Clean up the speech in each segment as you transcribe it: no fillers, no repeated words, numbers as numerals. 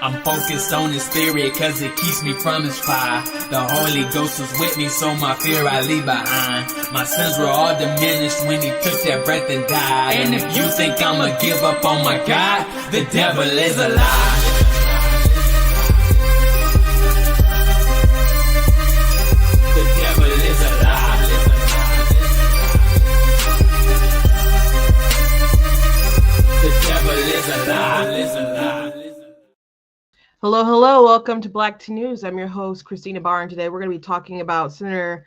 I'm focused on his spirit cause it keeps me from his fire. The Holy Ghost was with me, so my fear I leave behind. My sins were all diminished when he took that breath and died. And if you think I'ma give up on my God, the devil is a lie. Hello, welcome to Black Tea News. I'm your host, Christina Barr, and today we're going to be talking about Senator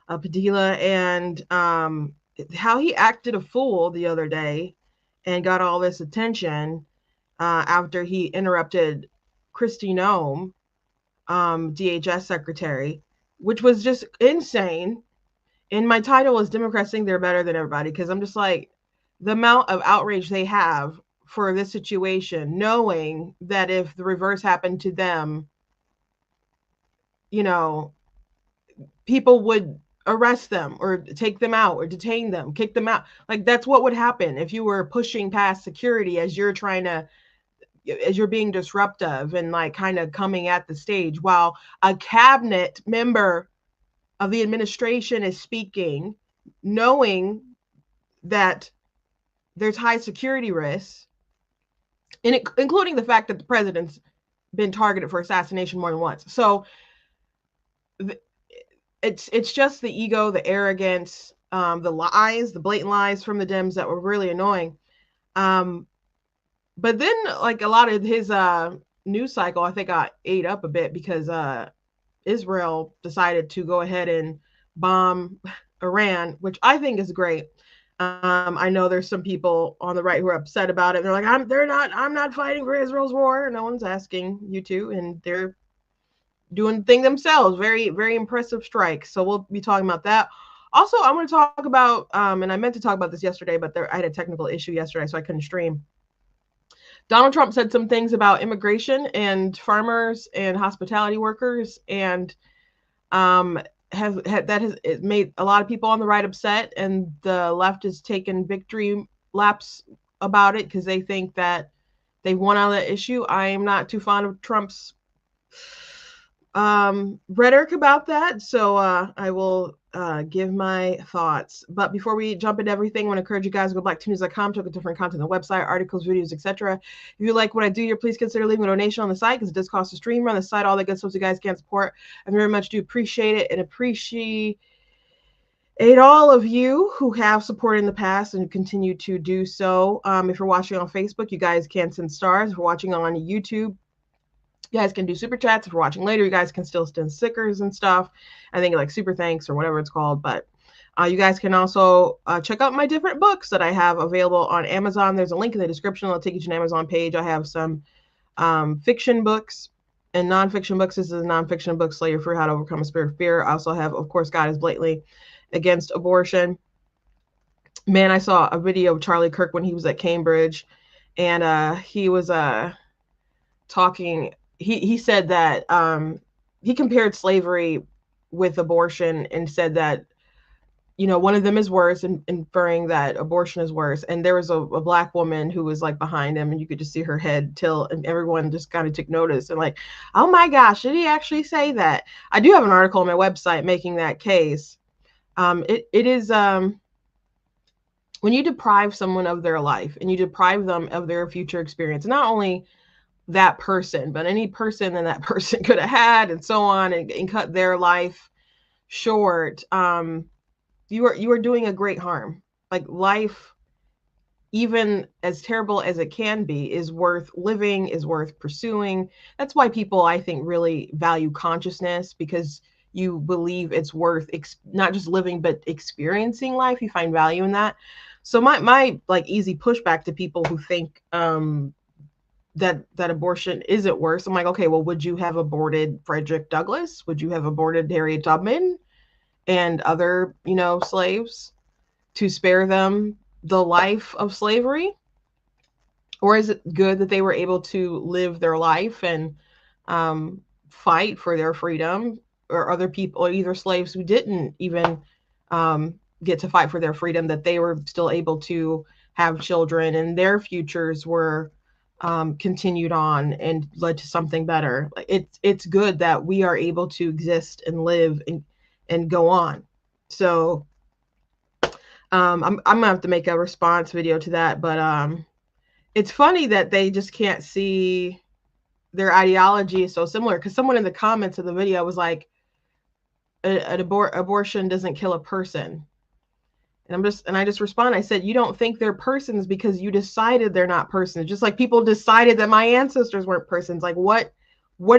Padilla and how he acted a fool the other day and got all this attention after he interrupted Kristi Noem, DHS secretary, which was just insane. And my title is Democrats Think They're Better Than Everybody, because I'm just like, the amount of outrage they have for this situation, knowing that if the reverse happened to them, you know, people would arrest them or take them out or detain them, kick them out. Like, that's what would happen if you were pushing past security as you're being disruptive and like kind of coming at the stage while a cabinet member of the administration is speaking, knowing that there's high security risks, including the fact that the president's been targeted for assassination more than once. So it's just the ego, the arrogance, the lies, the blatant lies from the Dems that were really annoying. But then, like, a lot of his news cycle, I think, got ate up a bit because Israel decided to go ahead and bomb Iran, which I think is great. I know there's some people on the right who are upset about it. They're like, I'm not fighting for Israel's war. No one's asking you to, and they're doing the thing themselves. Very, very impressive strike. So we'll be talking about that. Also, I want to talk about, and I meant to talk about this yesterday, but I had a technical issue yesterday, so I couldn't stream. Donald Trump said some things about immigration and farmers and hospitality workers, and it made a lot of people on the right upset, and the left has taken victory laps about it because they think that they won on that issue. I am not too fond of Trump's rhetoric about that, so I will give my thoughts. But before we jump into everything, I want to encourage you guys to go to blacktnews.com, check out different content on the website, articles, videos, etc. If you like what I do here, please consider leaving a donation on the site because it does cost a stream. Run the site, all the good stuff you guys can support. I very much do appreciate it and appreciate all of you who have supported in the past and continue to do so. If you're watching on Facebook, you guys can send stars. If you're watching on YouTube, you guys can do super chats. If you're watching later, you guys can still send stickers and stuff. I think like super thanks or whatever it's called. But you guys can also check out my different books that I have available on Amazon. There's a link in the description. I'll take you to an Amazon page. I have some fiction books and nonfiction books. This is a nonfiction book, Slay Your Fear, How to Overcome a Spirit of Fear. I also have, of course, God is Blatantly Against Abortion. Man, I saw a video of Charlie Kirk when he was at Cambridge, and he was talking. He said that he compared slavery with abortion and said that, you know, one of them is worse, and inferring that abortion is worse. And there was a black woman who was like behind him, and you could just see her head tilt, and everyone just kind of took notice and like, oh my gosh, did he actually say that? I do have an article on my website making that case. It is when you deprive someone of their life and you deprive them of their future experience, not only that person, but any person that person could have had, and so on, and cut their life short, you are doing a great harm. Like, life, even as terrible as it can be, is worth living, is worth pursuing. That's why people, I think, really value consciousness, because you believe it's worth not just living, but experiencing life. You find value in that. So my like easy pushback to people who think that abortion isn't worse. I'm like, okay, well, would you have aborted Frederick Douglass? Would you have aborted Harriet Tubman and other, slaves to spare them the life of slavery? Or is it good that they were able to live their life and fight for their freedom? Or other people, or either slaves who didn't even get to fight for their freedom, that they were still able to have children and their futures were continued on and led to something better. It's good that we are able to exist and live and go on. So I'm gonna have to make a response video to that, but it's funny that they just can't see their ideology is so similar, because someone in the comments of the video was like, abortion doesn't kill a person. And I just respond, I said, you don't think they're persons because you decided they're not persons. Just like people decided that my ancestors weren't persons. Like what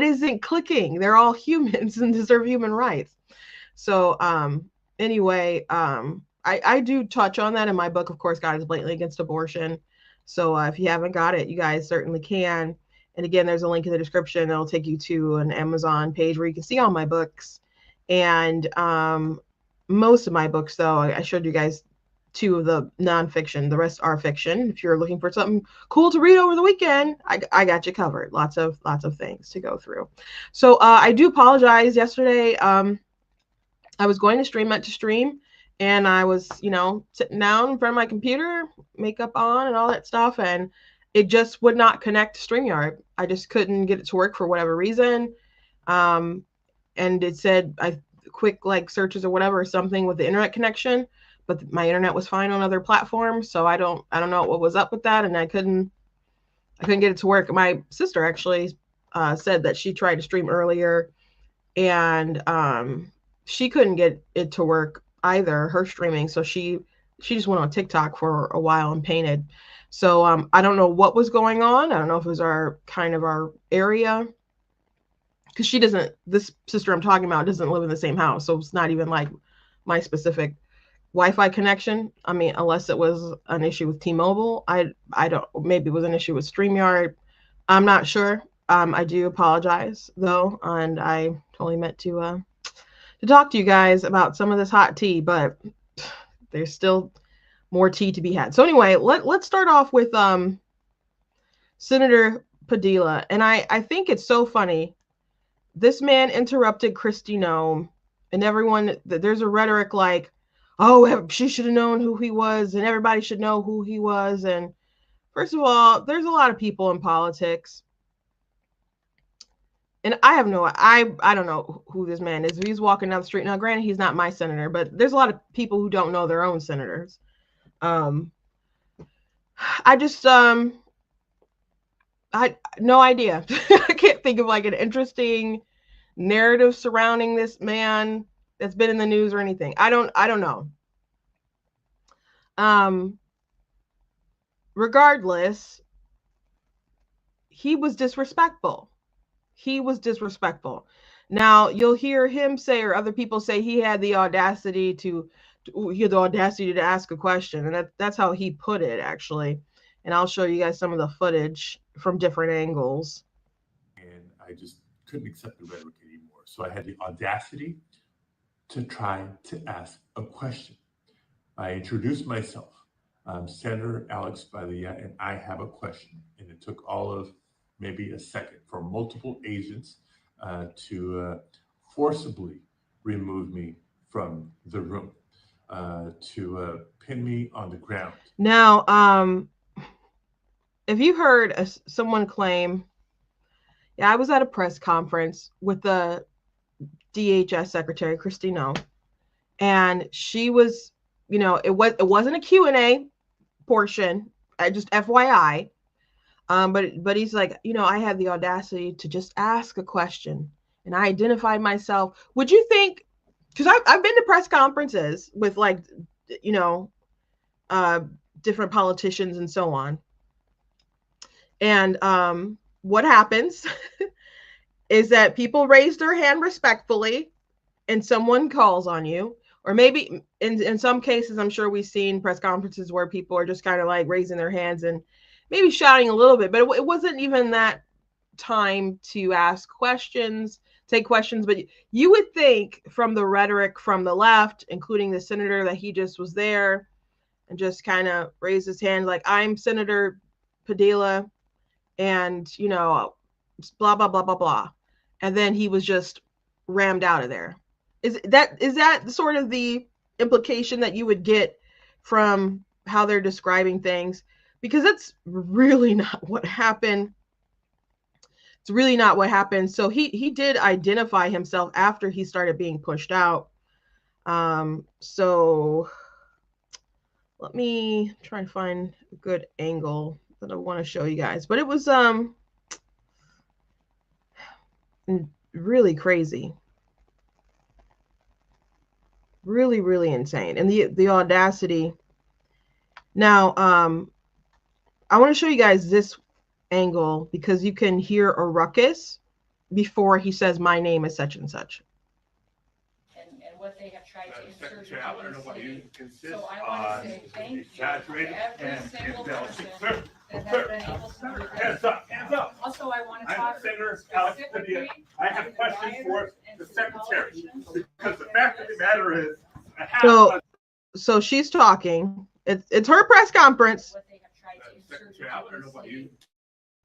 isn't clicking? They're all humans and deserve human rights. So anyway, I do touch on that in my book. Of course, God is blatantly against abortion. So if you haven't got it, you guys certainly can. And again, there's a link in the description. It'll take you to an Amazon page where you can see all my books. And most of my books, though, I showed you guys 2 of the nonfiction. The rest are fiction. If you're looking for something cool to read over the weekend, I got you covered. Lots of things to go through. So I do apologize. Yesterday, I was going to stream, meant to stream, and I was, sitting down in front of my computer, makeup on and all that stuff, and it just would not connect to StreamYard. I just couldn't get it to work for whatever reason. And it said quick searches or whatever, or something with the internet connection, but my internet was fine on other platforms. So I don't know what was up with that, and I couldn't get it to work. My sister actually said that she tried to stream earlier, and she couldn't get it to work either, her streaming. So she just went on TikTok for a while and painted. So I don't know what was going on. I don't know if it was our area, because she doesn't, this sister I'm talking about doesn't live in the same house. So it's not even like my specific Wi-Fi connection. I mean, unless it was an issue with T-Mobile. I don't, maybe it was an issue with StreamYard. I'm not sure. I do apologize though. And I totally meant to talk to you guys about some of this hot tea, but there's still more tea to be had. So anyway, let's start off with Senator Padilla. And I think it's so funny. This man interrupted Kristi Noem, and everyone, there's a rhetoric like, oh, she should have known who he was, and everybody should know who he was. And first of all, there's a lot of people in politics, and I don't know who this man is. If he's walking down the street, now granted, he's not my senator, but there's a lot of people who don't know their own senators. I just no idea. I can't think of like an interesting narrative surrounding this man that's been in the news or anything. I don't know. Regardless, he was disrespectful. Now you'll hear him say, or other people say, he had the audacity to ask a question, and that's how he put it, actually. And I'll show you guys some of the footage from different angles. And I just couldn't accept the rhetoric anymore. So I had the audacity to try to ask a question. I introduced myself. I'm Senator Alex Padilla, and I have a question. And it took all of maybe a second for multiple agents to forcibly remove me from the room, to pin me on the ground. Now, if you heard someone claim, yeah, I was at a press conference with the DHS Secretary, Kristi Noem, and she was, it wasn't a Q&A portion, just FYI. But he's like, I had the audacity to just ask a question, and I identified myself. Would you think, because I've been to press conferences with different politicians and so on. And what happens is that people raise their hand respectfully and someone calls on you. Or maybe in some cases, I'm sure we've seen press conferences where people are just kind of like raising their hands and maybe shouting a little bit, but it wasn't even that time to ask questions, take questions. But you would think from the rhetoric from the left, including the senator, that he just was there and just kind of raised his hand like, I'm Senator Padilla, and, blah, blah, blah, blah, blah. And then he was just rammed out of there. Is that sort of the implication that you would get from how they're describing things? because that's really not what happened. It's really not what happened. So he did identify himself after he started being pushed out. So let me try and find a good angle that I want to show you guys. But it was really crazy. Really, really insane. And the audacity. Now, I want to show you guys this angle because you can hear a ruckus before he says, "My name is such and such." And what they have tried to insert. Secretary, I want to know why you insist So I want on to say thank you to exaggerated every single person Sir, that has sir, been able to do hands this. up, hands up. Also, I want to I'm talk Senator Alex Padilla. specifically I have to the questions for rioters and the to the secretary politicians. because the fact of the matter is, I have So, so she's talking. It's her press conference. What they have tried to insert. Secretary, I want to know why you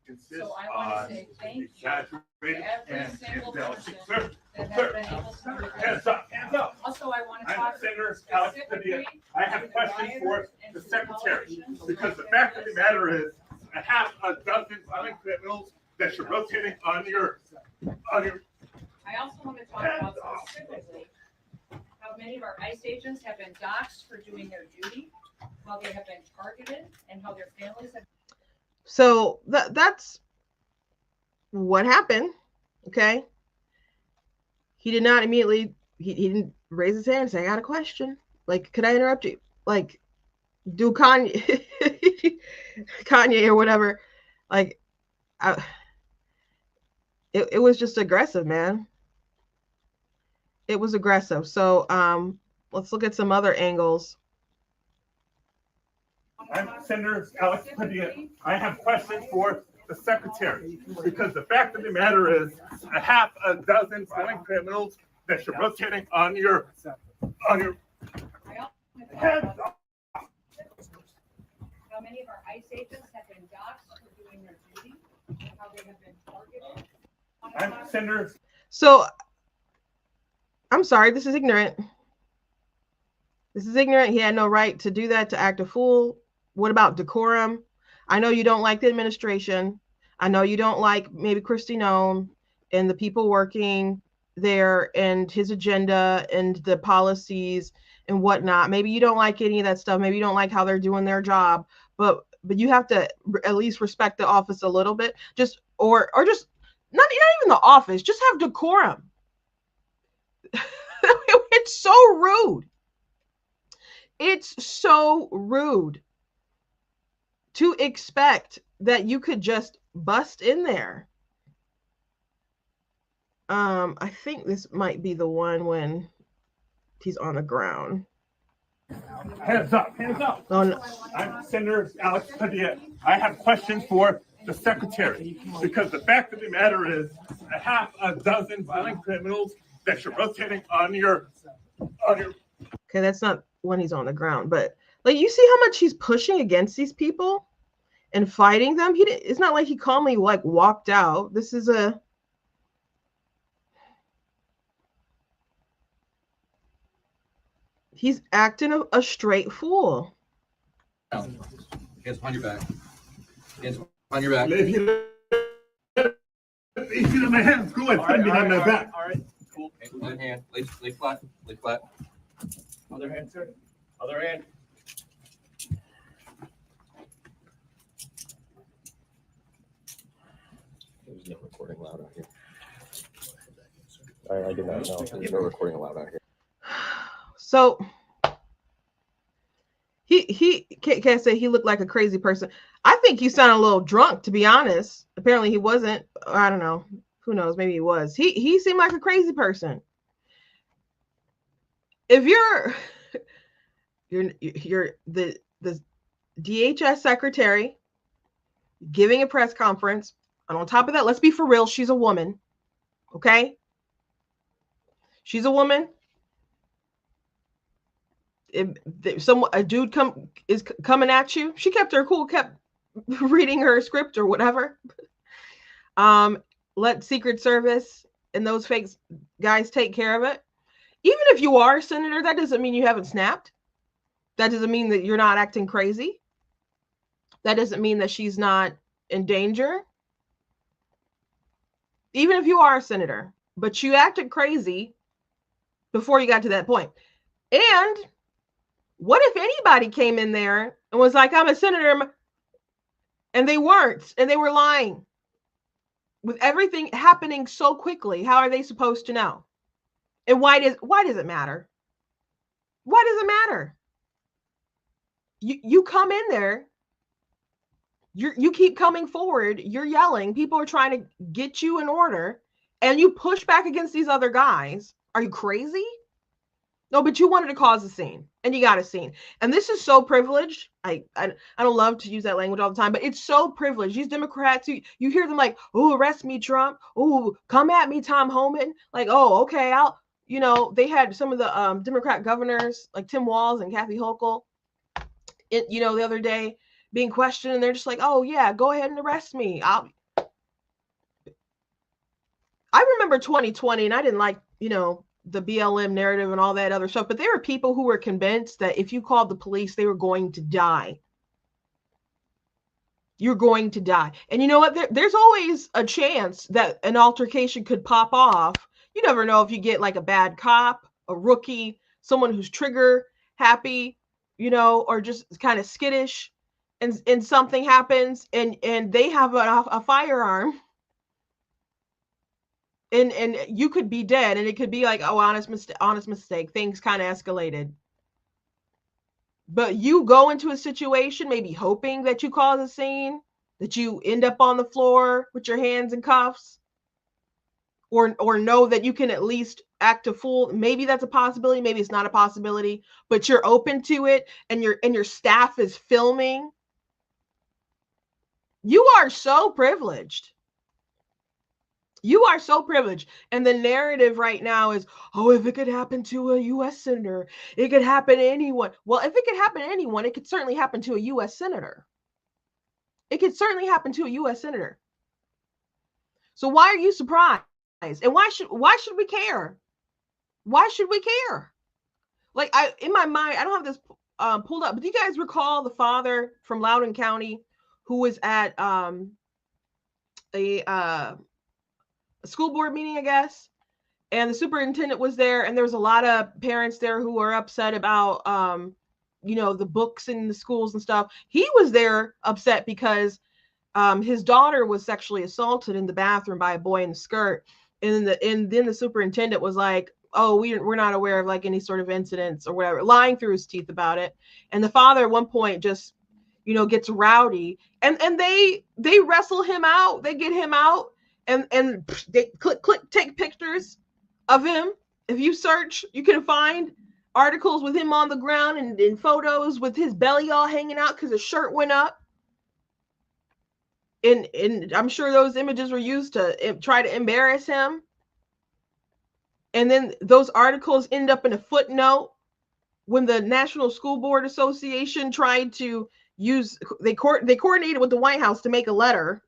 insist So I want on to say thank you exaggerated to every and single embellishing. person Sir, that has sir, been able to do this. hands up, hands up. Also, I want to I'm talk Senator Alex Padilla. specifically I have to the questions for rioters and the to the secretary politicians. because the fact of the matter is, I have a dozen violent criminals that you're rotating on your. I also want to talk about specifically how many of our ICE agents have been doxxed for doing their duty, how they have been targeted, and how their families have. So that's what happened. Okay. He did not immediately, he didn't raise his hand and say, "I got a question. Like, could I interrupt you?" Like, do Kanye, Kanye or whatever. Like, it was just aggressive, man. It was aggressive. So let's look at some other angles. I'm Senator Alex Padilla. I have questions for the secretary because the fact of the matter is, I have a dozen violent criminals that you're rotating on your. Hands up. How many of our ICE agents have been doxxed for doing their duty, how they have been targeted. I'm Senator. So I'm sorry, this is ignorant. This is ignorant. He had no right to do that, to act a fool. What about decorum? I know you don't like the administration. I know you don't like maybe Kristi Noem and the people working there and his agenda and the policies and whatnot. Maybe you don't like any of that stuff. Maybe you don't like how they're doing their job, but you have to at least respect the office a little bit. Just or just not even the office. Just have decorum. It's so rude. It's so rude to expect that you could just bust in there. I think this might be the one when he's on the ground. Hands up, hands up. Oh, no. I'm Senator Alex Padilla. I have questions for the secretary because the fact of the matter is, I have a dozen violent criminals that you're rotating on your. Okay, that's not when he's on the ground, but like you see how much he's pushing against these people and fighting them. He didn't. It's not like he calmly like walked out. This is a. He's acting a straight fool. Hands behind your back. Hands behind your back. If you know my hands, go ahead, stand behind my back. All right. Cool. Other hand. Lay flat. Lay flat. Other hand, sir. Other hand. There's no recording allowed out here. I did not know. There's no recording allowed out here. So he can't say he looked like a crazy person. I think he sounded a little drunk, to be honest. Apparently he wasn't. I don't know. Who knows? Maybe he was. He seemed like a crazy person. If you're the DHS secretary giving a press conference, and on top of that, let's be for real, she's a woman. Okay? She's a woman. If a dude is coming at you, she kept her cool, kept reading her script or whatever. Let Secret Service and those fake guys take care of it. Even if you are a senator, that doesn't mean you haven't snapped. That doesn't mean that you're not acting crazy. that doesn't mean that she's not in danger. Even if you are a senator, but you acted crazy before you got to that point. And what if anybody came in there and was like, I'm a senator, and they weren't, and they were lying? With everything happening so quickly, how are they supposed to know? And why does it matter? Why does it matter? You come in there, you keep coming forward, you're yelling, people are trying to get you in order, and you push back against these other guys. Are you crazy? No, but you wanted to cause a scene, and you got a scene. And this is so privileged. I don't love to use that language all the time, but it's so privileged. These Democrats, you hear them like, oh, arrest me, Trump. Oh, come at me, Tom Homan. Like, oh, okay, they had some of the Democrat governors, like Tim Walz and Kathy Hochul, the other day being questioned, and they're just like, oh, yeah, go ahead and arrest me. I remember 2020, and I didn't like, the BLM narrative and all that other stuff, but there were people who were convinced that if you called the police, they were going to die. You're going to die. And you know what? There's always a chance that an altercation could pop off. You never know if you get like a bad cop, a rookie, someone who's trigger happy, or just kind of skittish, and something happens and they have a firearm. And you could be dead, and it could be like, oh, honest mistake. Things kind of escalated. But you go into a situation maybe hoping that you cause a scene, that you end up on the floor with your hands in cuffs, or know that you can at least act a fool. Maybe that's a possibility, maybe it's not a possibility, but you're open to it, and your staff is filming. You are so privileged. You are so privileged. And the narrative right now is, oh, if it could happen to a U.S. senator, it could happen to anyone. Well, if it could happen to anyone, it could certainly happen to a U.S. senator. It could certainly happen to a U.S. senator. So why are you surprised? And why should we care? Why should we care? Like, in my mind, I don't have this pulled up, but do you guys recall the father from Loudoun County who was at a school board meeting, I guess, and the superintendent was there, and there was a lot of parents there who were upset about the books in the schools and stuff. He was there upset because his daughter was sexually assaulted in the bathroom by a boy in the skirt, and then the superintendent was like, oh, we're not aware of like any sort of incidents or whatever, lying through his teeth about it. And the father at one point just gets rowdy, and they wrestle him out, they get him out. And they click, take pictures of him. If you search, you can find articles with him on the ground and photos with his belly all hanging out because his shirt went up. And I'm sure those images were used to try to embarrass him. And then those articles end up in a footnote when the National School Board Association tried to they coordinated with the White House to make a letter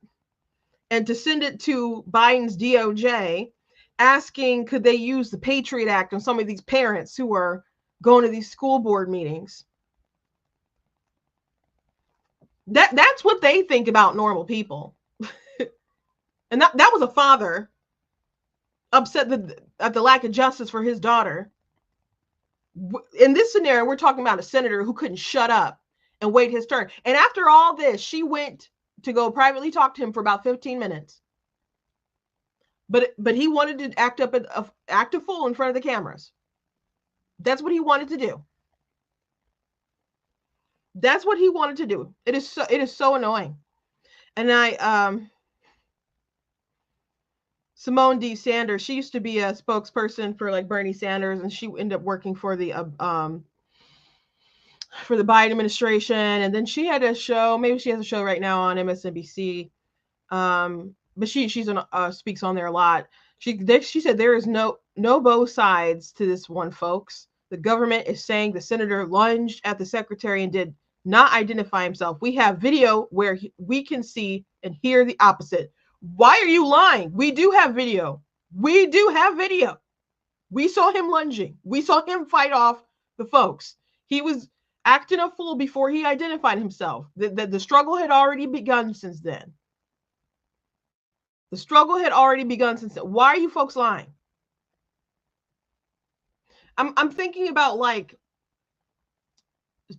and to send it to Biden's DOJ, asking could they use the Patriot Act on some of these parents who are going to these school board meetings. That's what they think about normal people. And that was a father upset at the lack of justice for his daughter. In this scenario, we're talking about a senator who couldn't shut up and wait his turn. And after all this, she went to go privately talk to him for about 15 minutes. But he wanted to act a fool in front of the cameras. That's what he wanted to do. That's what he wanted to do. It is so annoying. And Simone D. Sanders, she used to be a spokesperson for like Bernie Sanders, and she ended up working for the Biden administration. And then she had a show, maybe she has a show right now on MSNBC. But she speaks on there a lot. She said there is no both sides to this one, folks. The government is saying the senator lunged at the secretary and did not identify himself. We have video where we can see and hear the opposite. Why are you lying? We do have video. We do have video. We saw him lunging. We saw him fight off the folks. He was acting a fool before he identified himself. The struggle had already begun since then. The struggle had already begun since then. Why are you folks lying? I'm thinking about like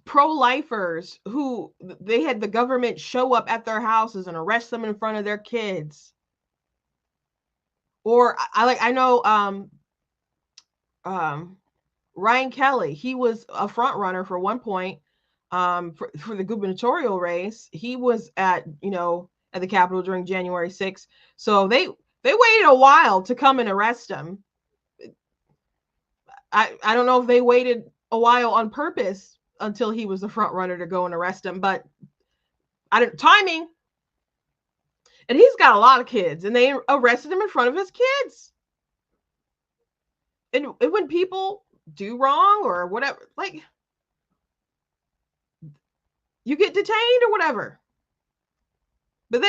pro-lifers who they had the government show up at their houses and arrest them in front of their kids. Or I know Ryan Kelly, he was a front runner for one point for the gubernatorial race. He was at the Capitol during January 6th. So they waited a while to come and arrest him. I don't know if they waited a while on purpose until he was the front runner to go and arrest him, but timing. And he's got a lot of kids, and they arrested him in front of his kids. And when people do wrong or whatever, like, you get detained or whatever. But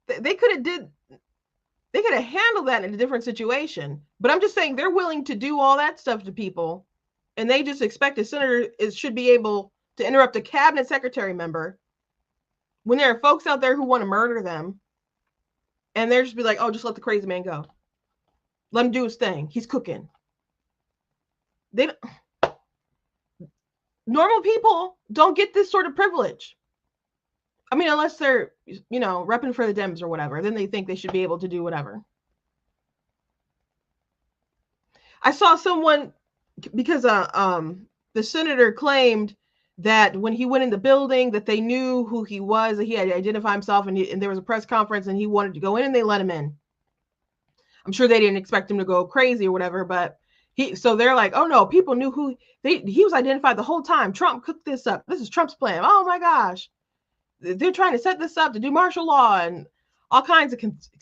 they could have handled that in a different situation. But I'm just saying, they're willing to do all that stuff to people, and they just expect a senator should be able to interrupt a cabinet secretary member when there are folks out there who want to murder them, and they're just be like, oh, just let the crazy man go. Let him do his thing. He's cooking. Normal people don't get this sort of privilege. I mean, unless they're, repping for the Dems or whatever, then they think they should be able to do whatever. I saw someone, because the senator claimed that when he went in the building that they knew who he was, that he had identified himself, and there was a press conference and he wanted to go in, and they let him in. I'm sure they didn't expect him to go crazy or whatever, but so they're like, oh no, people knew he was identified the whole time. Trump cooked this up. This is Trump's plan. Oh my gosh. They're trying to set this up to do martial law and all kinds of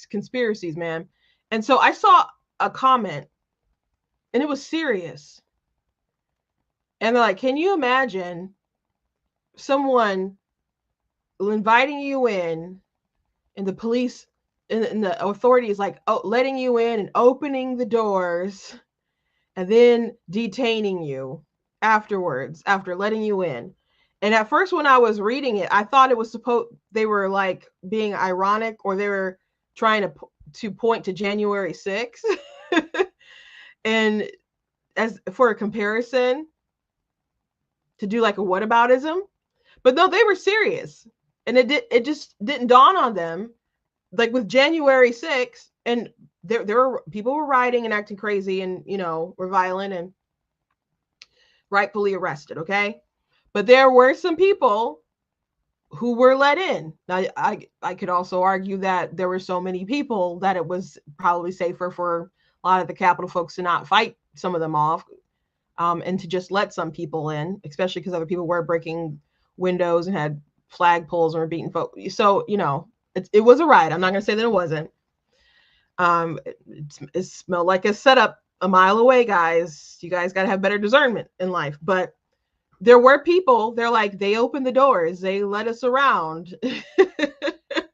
conspiracies, man. And so I saw a comment, and it was serious. And they're like, can you imagine someone inviting you in, and the police and the authorities like letting you in and opening the doors, and then detaining you afterwards after letting you in? And at first, when I was reading it, I thought it was they were like being ironic, or they were trying to point to January 6th and as for a comparison, to do like a whataboutism. But no, they were serious, and it just didn't dawn on them. Like with January 6th, and there were people were rioting and acting crazy, and were violent and rightfully arrested. Okay, but there were some people who were let in. Now, I could also argue that there were so many people that it was probably safer for a lot of the Capitol folks to not fight some of them off, and to just let some people in, especially because other people were breaking windows and had flagpoles and were beating folks. So, it was a riot. I'm not going to say that it wasn't. It smelled like a setup a mile away, guys. You guys got to have better discernment in life. But there were people, they're like, they opened the doors, they let us around.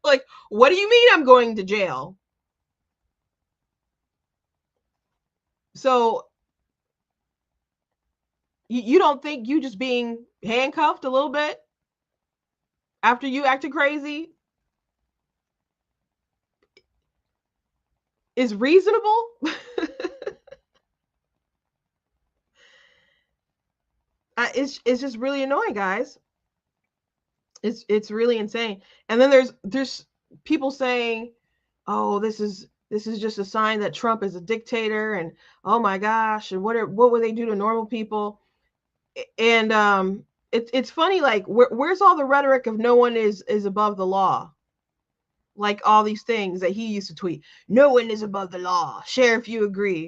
Like, what do you mean I'm going to jail? So you don't think you just being handcuffed a little bit after you acted crazy is reasonable? It's just really annoying, guys. It's really insane. And then there's people saying, oh, this is just a sign that Trump is a dictator, and oh my gosh, and what would they do to normal people? And it's funny, like where's all the rhetoric of no one is above the law? Like all these things that he used to tweet. No one is above the law. Share if you agree.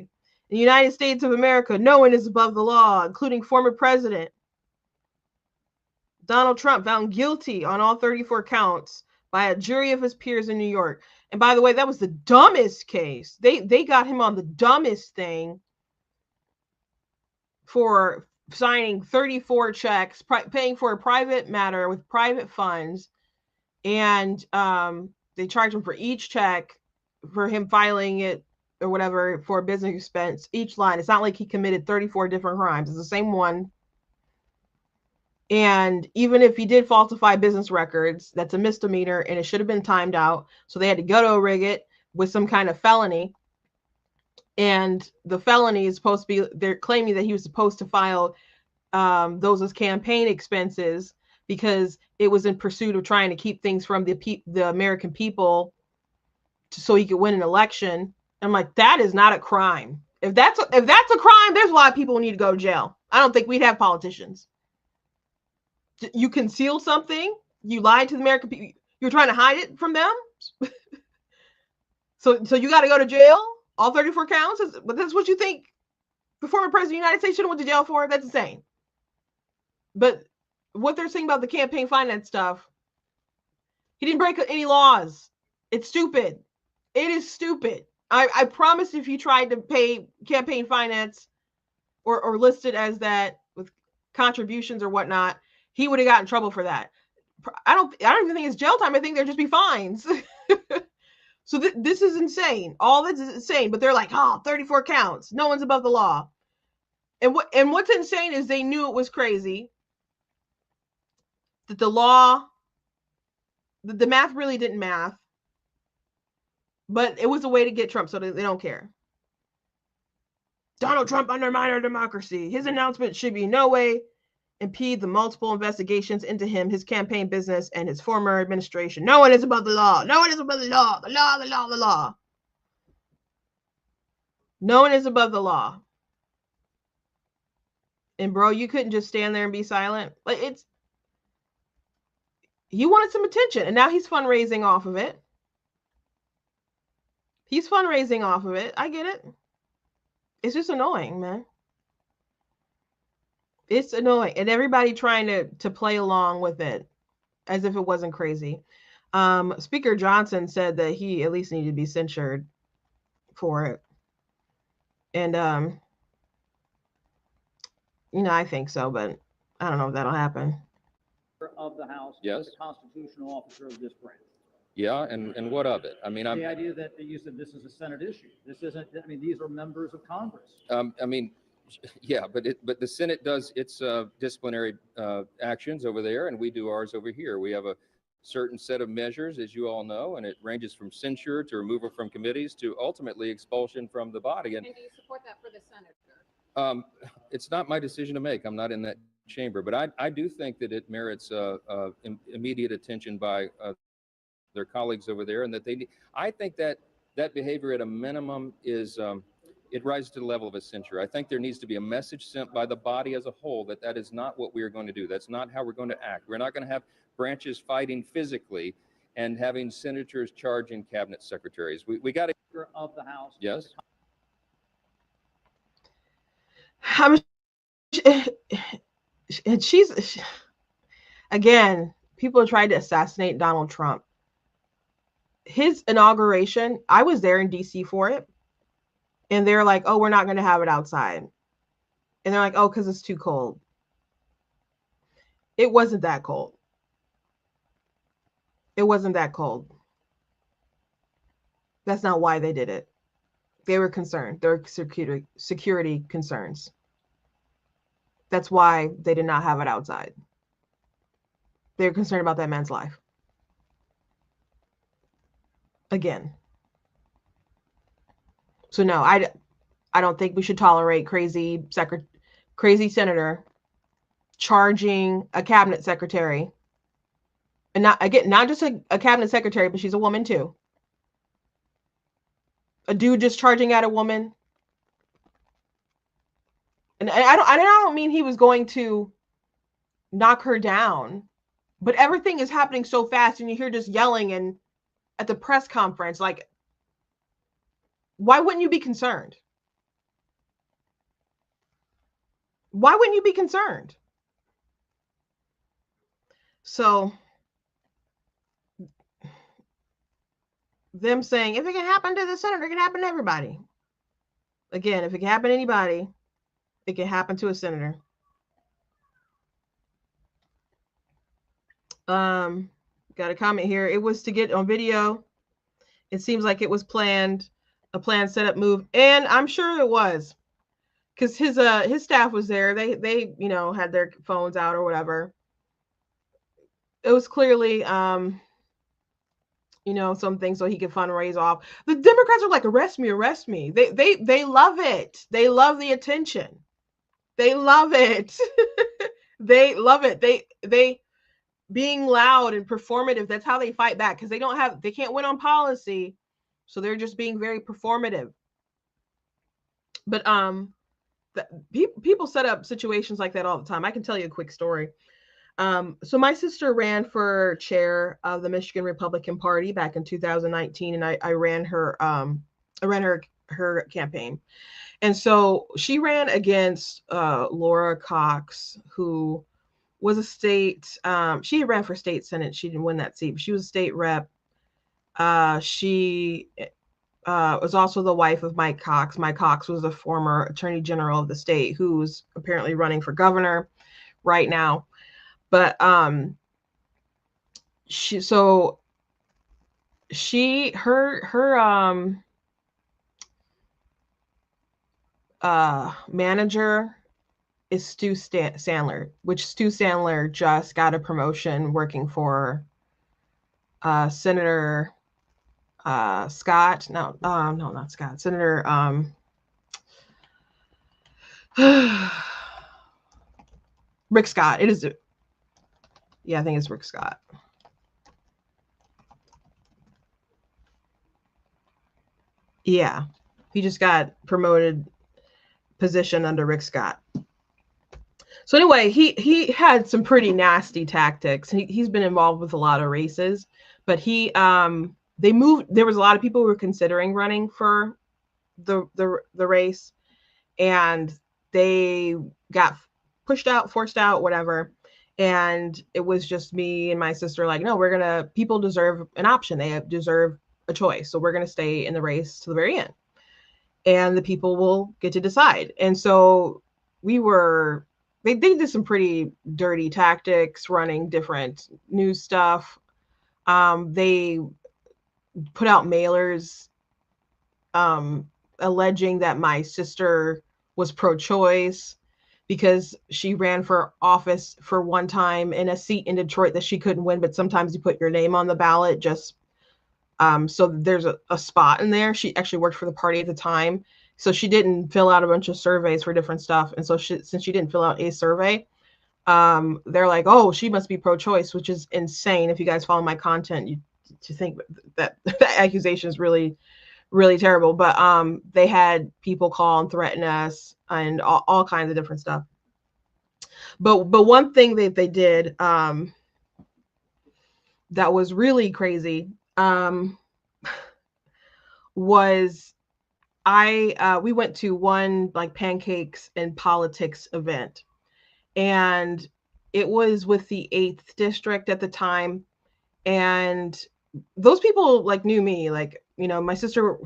In the United States of America, no one is above the law, including former President Donald Trump, found guilty on all 34 counts by a jury of his peers in New York. And by the way, that was the dumbest case. They got him on the dumbest thing for signing 34 checks, paying for a private matter with private funds. And they charged him for each check, for him filing it or whatever for business expense, each line. It's not like he committed 34 different crimes. It's the same one And even if he did falsify business records, that's a misdemeanor and it should have been timed out. So they had to go to a Riggett with some kind of felony. And the felony is supposed to be, they're claiming that he was supposed to file those as campaign expenses because it was in pursuit of trying to keep things from the American people so he could win an election. I'm like, that is not a crime. If that's a crime, there's a lot of people who need to go to jail. I don't think we'd have politicians. You concealed something, you lied to the American people, you're trying to hide it from them. So you got to go to jail, all 34 counts. But that's what you think the former president of the United States should have went to jail for? That's insane. But what they're saying about the campaign finance stuff, he didn't break any laws. It's stupid. It is stupid. I promise if you tried to pay campaign finance or listed as that with contributions or whatnot, he would have gotten in trouble for that. I don't even think it's jail time. I think there'd just be fines. So this is insane. All this is insane. But they're like, 34 counts. No one's above the law. And what's insane is they knew it was crazy. That the law, the math really didn't math. But it was a way to get Trump, so they don't care. Donald Trump undermined our democracy. His announcement should be no way impede the multiple investigations into him, his campaign business, and his former administration. No one is above the law. No one is above the law. The law, the law, the law. No one is above the law. And bro, you couldn't just stand there and be silent. Like you wanted some attention, and now he's fundraising off of it. He's fundraising off of it. I get it. It's just annoying, man. It's annoying. And everybody trying to play along with it as if it wasn't crazy. Speaker Johnson said that he at least needed to be censured for it. And, I think so, but I don't know if that'll happen. Of the House, Yes. the constitutional officer of this branch. Yeah, and what of it? I mean, The idea that you said this is a Senate issue. This isn't, these are members of Congress. Yeah, but the Senate does its disciplinary actions over there, and we do ours over here. We have a certain set of measures, as you all know, and it ranges from censure to removal from committees to ultimately expulsion from the body. And do you support that for the senator? It's not my decision to make. I'm not in that chamber, but I do think that it merits immediate attention by their colleagues over there, and that they need. I think that behavior at a minimum is it rises to the level of a censure. I think there needs to be a message sent by the body as a whole that is not what we are going to do. That's not how we're going to act. We're not going to have branches fighting physically and having senators charging cabinet secretaries. We got to. Of the House. Yes. And she's again, people tried to assassinate Donald Trump. His inauguration, I was there in DC for it. And they're like, oh, we're not going to have it outside. And they're like, oh, because it's too cold. It wasn't that cold. It wasn't that cold. That's not why they did it. They were concerned. There were security concerns. That's why they did not have it outside. They're concerned about that man's life. Again. So no, I don't think we should tolerate crazy senator charging a cabinet secretary. And not just a cabinet secretary, but she's a woman too. A dude just charging at a woman. And I don't mean he was going to knock her down, but everything is happening so fast and you hear just yelling and at the press conference, like, why wouldn't you be concerned? Why wouldn't you be concerned? So them saying, if it can happen to the senator, it can happen to everybody. Again, if it can happen to anybody, it can happen to a senator. Got a comment here. It was to get on video. It seems like it was planned, a planned setup move, and I'm sure it was, because his staff was there. They had their phones out or whatever. it was clearly you know, something so he could fundraise off. The Democrats are like, arrest me, arrest me. They love it. They love the attention. They love it. They love it. They being loud and performative. That's how they fight back, because they can't win on policy, so they're just being very performative. But people set up situations like that all the time. I can tell you a quick story. So my sister ran for chair of the Michigan Republican Party back in 2019, and I ran her her campaign. And so she ran against Laura Cox, who was a state, she ran for state senate. She didn't win that seat, but she was a state rep. She was also the wife of Mike Cox. Mike Cox was a former attorney general of the state who's apparently running for governor right now. But her manager is Stu Sandler, which Stu Sandler just got a promotion working for Senator Scott. No, not Scott. Senator Rick Scott. It is. Yeah, I think it's Rick Scott. Yeah, he just got promoted position under Rick Scott. So anyway, he had some pretty nasty tactics. He's been involved with a lot of races, but they moved. There was a lot of people who were considering running for the race, and they got pushed out, forced out, whatever. And it was just me and my sister like, no, people deserve an option. They deserve a choice. So we're going to stay in the race to the very end. And the people will get to decide. And so they did some pretty dirty tactics, running different news stuff. They put out mailers alleging that my sister was pro-choice because she ran for office for one time in a seat in Detroit that she couldn't win, but sometimes you put your name on the ballot just so there's a spot in there. She actually worked for the party at the time, so she didn't fill out a bunch of surveys for different stuff. And so since she didn't fill out a survey, they're like, oh, she must be pro-choice, which is insane. If you guys follow my content, you think that accusation is really, really terrible. But they had people call and threaten us and all kinds of different stuff. But one thing that they did that was really crazy was we went to one like pancakes and politics event, and it was with the 8th district at the time. And those people like knew me, like, my sister,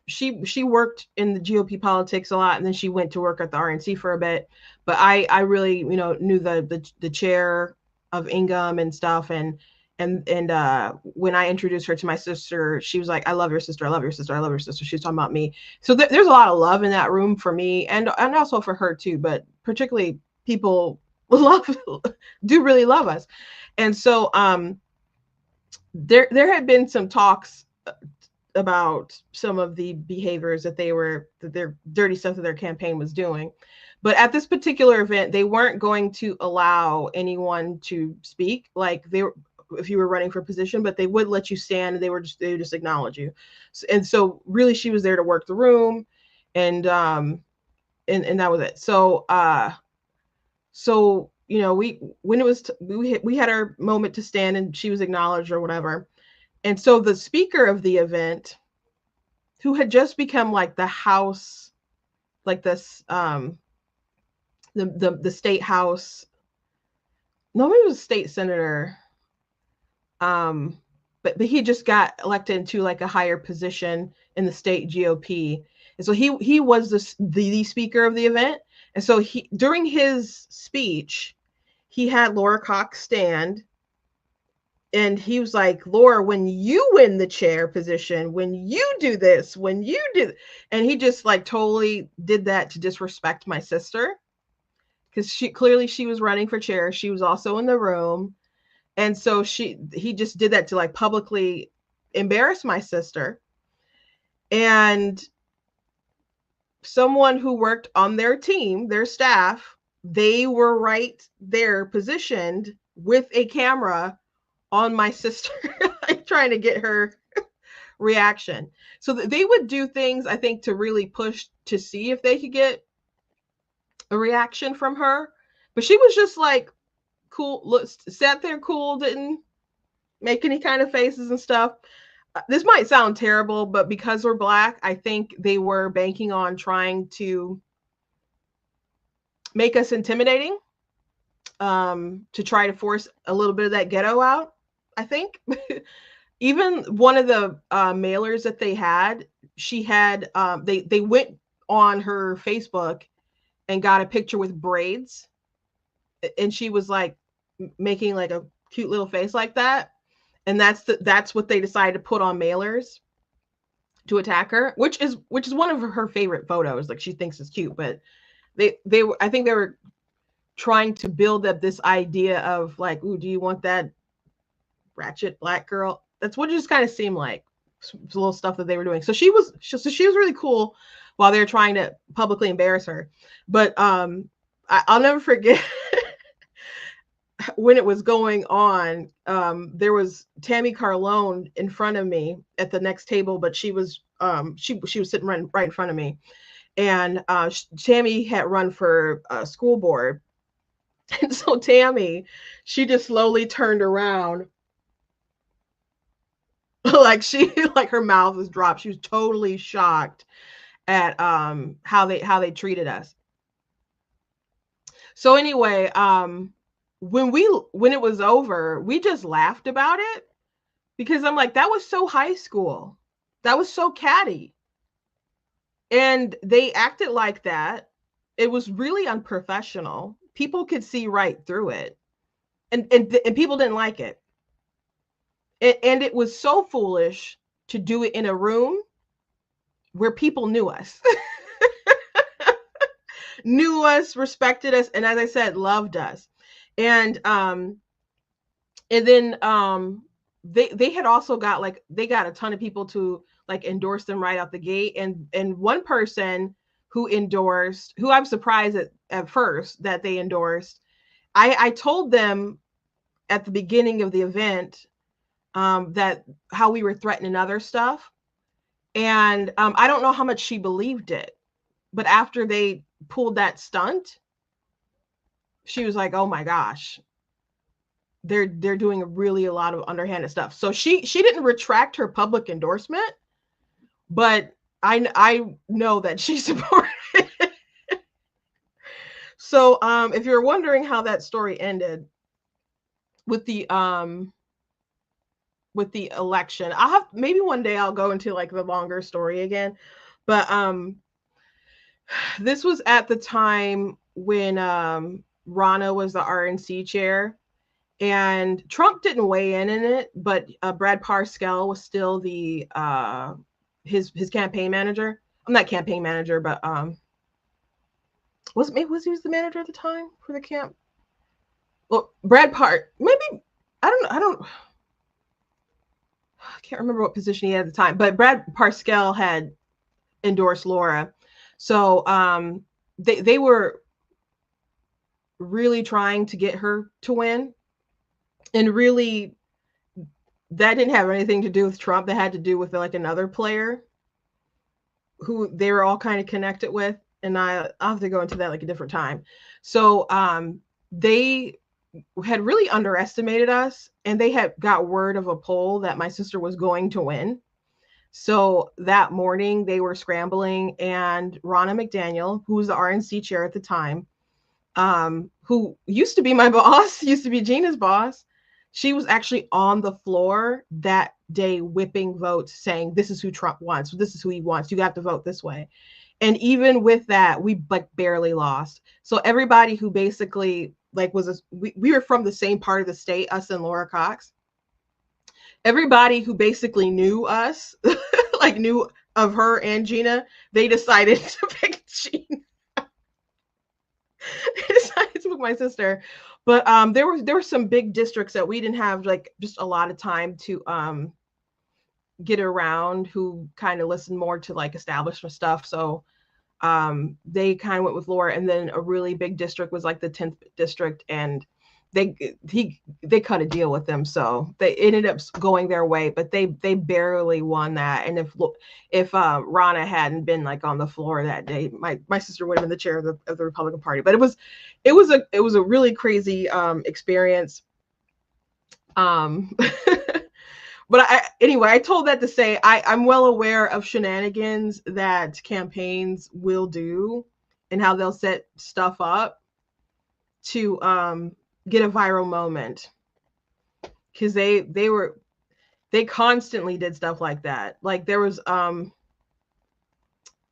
she worked in the GOP politics a lot, and then she went to work at the RNC for a bit. But I really, knew the chair of Ingham and stuff. And when I introduced her to my sister, she was like, I love your sister. I love your sister. I love your sister. She was talking about me. So there's a lot of love in that room for me, and also for her too, but particularly people do really love us. And so there had been some talks about some of the behaviors that their dirty stuff that their campaign was doing. But at this particular event, they weren't going to allow anyone to speak. Like if you were running for a position, but they would let you stand, and they would just acknowledge you. And so really she was there to work the room, and that was it. So we had our moment to stand, and she was acknowledged or whatever. And so the speaker of the event, who had just become like the house, like this the state house, no, he was a state senator, but he just got elected into like a higher position in the state GOP. And so he was the speaker of the event. And so during his speech, he had Laura Cox stand, and he was like, Laura, when you win the chair position, when you do this, when you do, and he just like totally did that to disrespect my sister, because she was running for chair. She was also in the room. And so he just did that to like publicly embarrass my sister. And someone who worked on their team, their staff, they were right there positioned with a camera on my sister, like trying to get her reaction. So they would do things, I think, to really push to see if they could get a reaction from her. But she was just like cool, sat there cool, didn't make any kind of faces and stuff. This might sound terrible, but because we're Black, I think they were banking on trying to make us intimidating, to try to force a little bit of that ghetto out, I think. Even one of the mailers that they had, she had, they went on her Facebook and got a picture with braids. And she was like making like a cute little face like that. And that's what they decided to put on mailers to attack her, which is one of her favorite photos. Like she thinks it's cute, but I think they were trying to build up this idea of like, ooh, do you want that ratchet Black girl? That's what it just kind of seemed like, the little stuff that they were doing. So she was really cool while they were trying to publicly embarrass her. But I'll never forget when it was going on. There was Tammy Carlone in front of me at the next table, but she was sitting right in front of me. And Tammy had run for school board. And so Tammy, she just slowly turned around. Like her mouth was dropped. She was totally shocked at how they treated us. So anyway, when it was over, we just laughed about it, because I'm like, that was so high school. That was so catty. And they acted like that. It was really unprofessional. People could see right through it. And people didn't like it. And it was so foolish to do it in a room where people knew us. Knew us, respected us, and as I said, loved us. And then they had also got they got a ton of people to like endorse them right out the gate. And one person who endorsed, who I'm surprised at first that they endorsed, I told them at the beginning of the event that how we were threatening other stuff. And I don't know how much she believed it, but after they pulled that stunt, she was like, oh my gosh, they're doing really a lot of underhanded stuff. So she didn't retract her public endorsement, but I know that she supported it. So if you're wondering how that story ended with the election, I'll have, maybe one day I'll go into like the longer story again. But this was at the time when Ronna was the RNC chair, and Trump didn't weigh in it, but Brad Parscale was still the his campaign manager. I'm not campaign manager, but was he the manager at the time for the camp? Well, maybe I can't remember what position he had at the time, but Brad Parscale had endorsed Laura. So they were really trying to get her to win. And really, that didn't have anything to do with Trump. That had to do with like another player who they were all kind of connected with. And I'll have to go into that like a different time. So they had really underestimated us, and they had got word of a poll that my sister was going to win. So that morning they were scrambling, and Ronna McDaniel, who was the RNC chair at the time, who used to be my boss, used to be Gina's boss, she was actually on the floor that day whipping votes, saying, this is who Trump wants. This is who he wants. You got to vote this way. And even with that, we like barely lost. So everybody who basically like we were from the same part of the state, us and Laura Cox. Everybody who basically knew us, like knew of her and Gina, they decided to pick Gina. They decided to pick my sister. But there were some big districts that we didn't have like just a lot of time to get around, who kind of listened more to like establishment stuff. So they kind of went with Laura, and then a really big district was like the 10th district, and they cut a deal with them, so they ended up going their way, but they barely won that. And if Ronna hadn't been like on the floor that day, my sister would have been the chair of the Republican Party. But it was a really crazy experience. But anyway, I told that to say I'm well aware of shenanigans that campaigns will do and how they'll set stuff up to get a viral moment, because they constantly did stuff like that. Like there was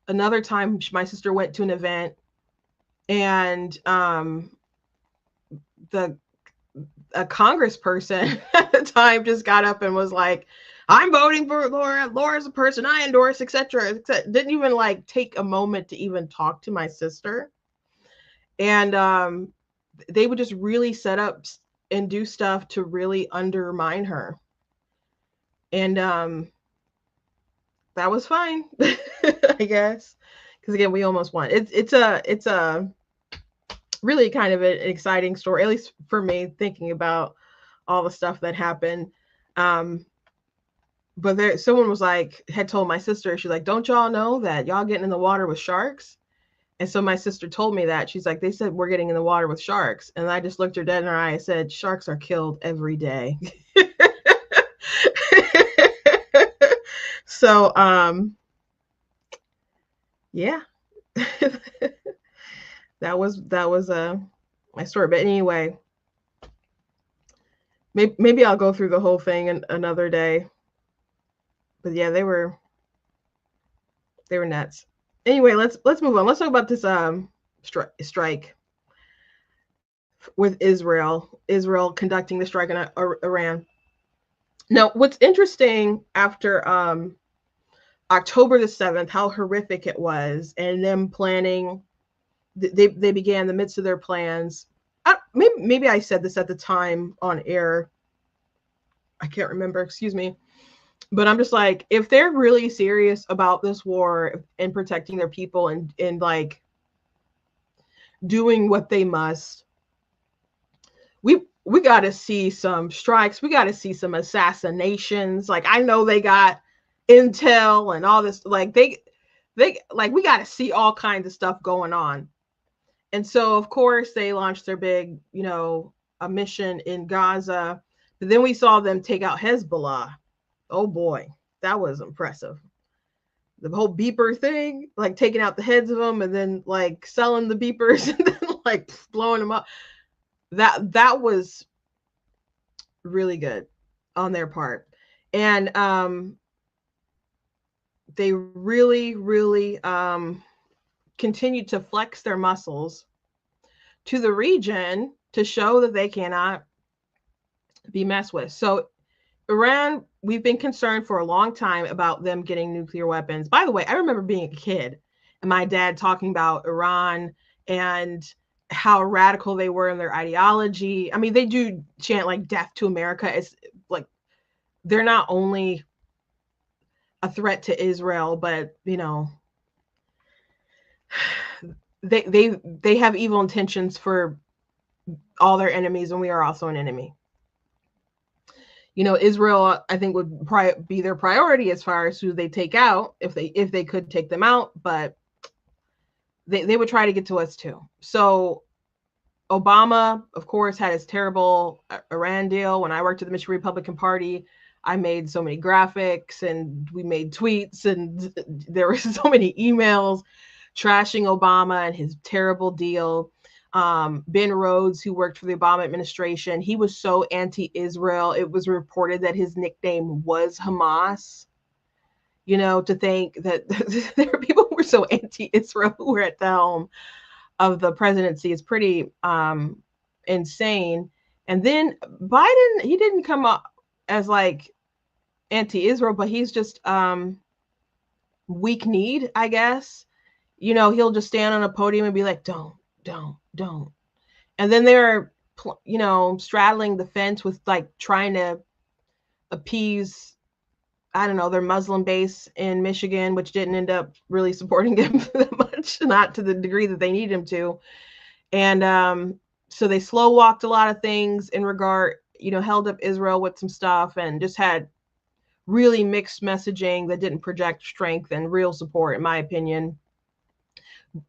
another time my sister went to an event, and a congressperson at the time just got up and was like, I'm voting for Laura. Laura's a person I endorse, etc. Didn't even like take a moment to even talk to my sister. And they would just really set up and do stuff to really undermine her. And that was fine, I guess. Because again, we almost won. It's a really kind of an exciting story, at least for me, thinking about all the stuff that happened. But someone was like, had told my sister, she's like, don't y'all know that y'all getting in the water with sharks? And so my sister told me that. She's like, they said we're getting in the water with sharks. And I just looked her dead in her eye and said, sharks are killed every day. So, yeah. that was my story. But anyway, maybe I'll go through the whole thing another day. But yeah, they were nuts. Anyway, let's move on. Let's talk about this strike with Israel conducting the strike in Iran. Now, what's interesting after October the 7th, how horrific it was, and them planning, they began the midst of their plans. Maybe I said this at the time on air. I can't remember, excuse me. But I'm just like, if they're really serious about this war and protecting their people and like doing what they must, we got to see some strikes. We got to see some assassinations. Like, I know they got intel and all this. Like they like, we got to see all kinds of stuff going on. And so, of course, they launched their big, a mission in Gaza. But then we saw them take out Hezbollah. Oh boy, that was impressive. The whole beeper thing, like taking out the heads of them and then like selling the beepers and then like blowing them up. That was really good on their part. And they really, really continued to flex their muscles to the region to show that they cannot be messed with. So Iran, we've been concerned for a long time about them getting nuclear weapons. By the way, I remember being a kid and my dad talking about Iran and how radical they were in their ideology. I mean, they do chant like death to America. It's like they're not only a threat to Israel, but they have evil intentions for all their enemies, and we are also an enemy. Israel, I think, would probably be their priority as far as who they take out, if they could take them out, but they would try to get to us too. So Obama, of course, had his terrible Iran deal. When I worked at the Michigan Republican Party, I made so many graphics and we made tweets, and there were so many emails trashing Obama and his terrible deal. Ben Rhodes, who worked for the Obama administration, he was so anti-Israel. It was reported that his nickname was Hamas. To think that there are people who were so anti-Israel who were at the helm of the presidency is pretty insane. And then Biden, he didn't come up as like anti-Israel, but he's just weak-kneed, I guess. He'll just stand on a podium and be like, don't. And then there are you know, straddling the fence with like trying to appease, I don't know, their Muslim base in Michigan, which didn't end up really supporting him that much, not to the degree that they need him to. And so they slow walked a lot of things in regard, you know, held up Israel with some stuff and just had really mixed messaging that didn't project strength and real support, in my opinion.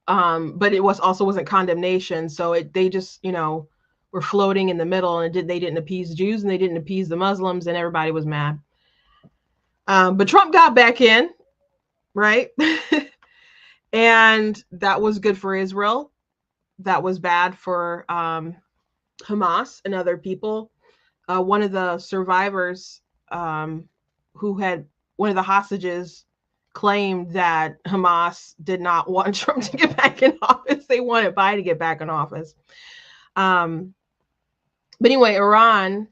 But it wasn't condemnation. So they just, you know, were floating in the middle, and they didn't appease Jews and they didn't appease the Muslims, and everybody was mad. But Trump got back in, right? And that was good for Israel. That was bad for Hamas and other people. One of the survivors, who had one of the hostages, claimed that Hamas did not want Trump to get back in office. They wanted Biden to get back in office. But anyway, Iran,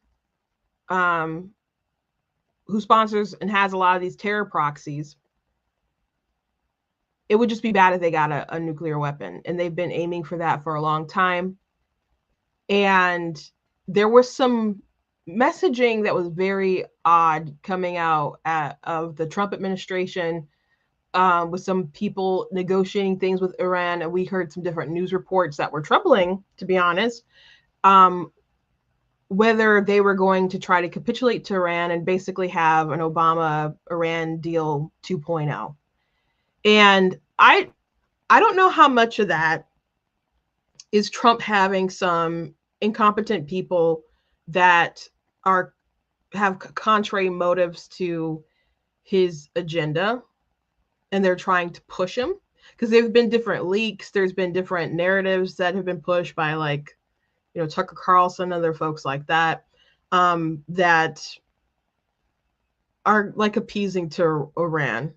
who sponsors and has a lot of these terror proxies, it would just be bad if they got a nuclear weapon. And they've been aiming for that for a long time. And there was some messaging that was very odd coming out of the Trump administration, with some people negotiating things with Iran. And we heard some different news reports that were troubling, to be honest, whether they were going to try to capitulate to Iran and basically have an Obama-Iran deal 2.0. And I don't know how much of that is Trump having some incompetent people that have contrary motives to his agenda, and they're trying to push him, because there have been different leaks. There's been different narratives that have been pushed by, like, you know, Tucker Carlson, other folks like that, that are like appeasing to Iran.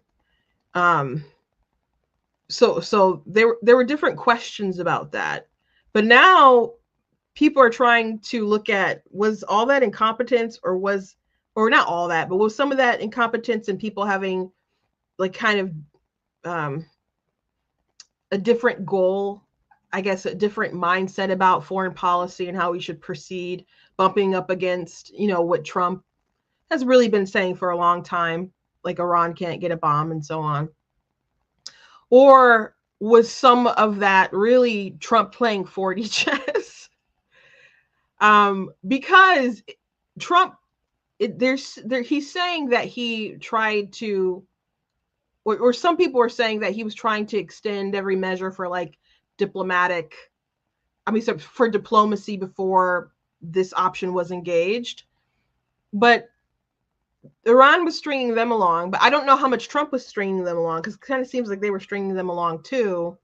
So there were different questions about that, but now people are trying to look at, was all that incompetence, or not all that, but was some of that incompetence and people having like kind of a different goal, I guess, a different mindset about foreign policy and how we should proceed, bumping up against, you know, what Trump has really been saying for a long time, like Iran can't get a bomb and so on? Or was some of that really Trump playing 4D chess? Because Trump, he's saying that he tried to, or some people are saying that he was trying to extend every measure for like for diplomacy before this option was engaged. But Iran was stringing them along, but I don't know how much Trump was stringing them along, because it kind of seems like they were stringing them along too,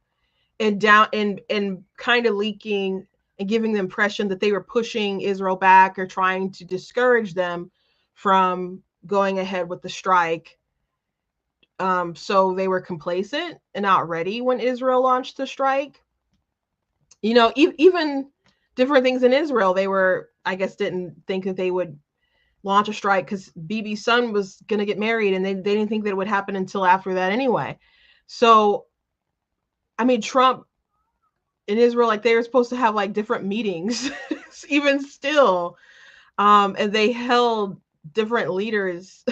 and kind of leaking and giving the impression that they were pushing Israel back or trying to discourage them from going ahead with the strike. So they were complacent and not ready when Israel launched the strike. You know, even different things in Israel, they were, I guess, didn't think that they would launch a strike because Bibi's son was going to get married, and they didn't think that it would happen until after that anyway. So, I mean, Trump and Israel, like, they were supposed to have like different meetings, even still, and they held different leaders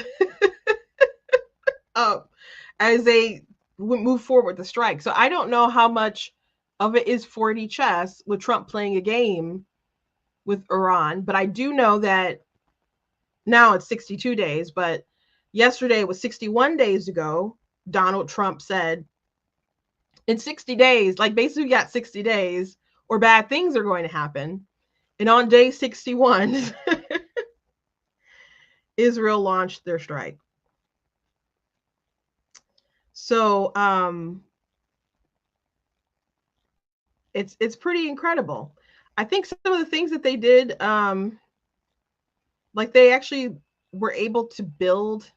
up as they would move forward with the strike. So I don't know how much of it is 4D chess with Trump playing a game with Iran, but I do know that now it's 62 days, but yesterday was 61 days ago. Donald Trump said, in 60 days, like basically we got 60 days or bad things are going to happen. And on day 61, Israel launched their strike. So it's pretty incredible. I think some of the things that they did, like they actually were able to build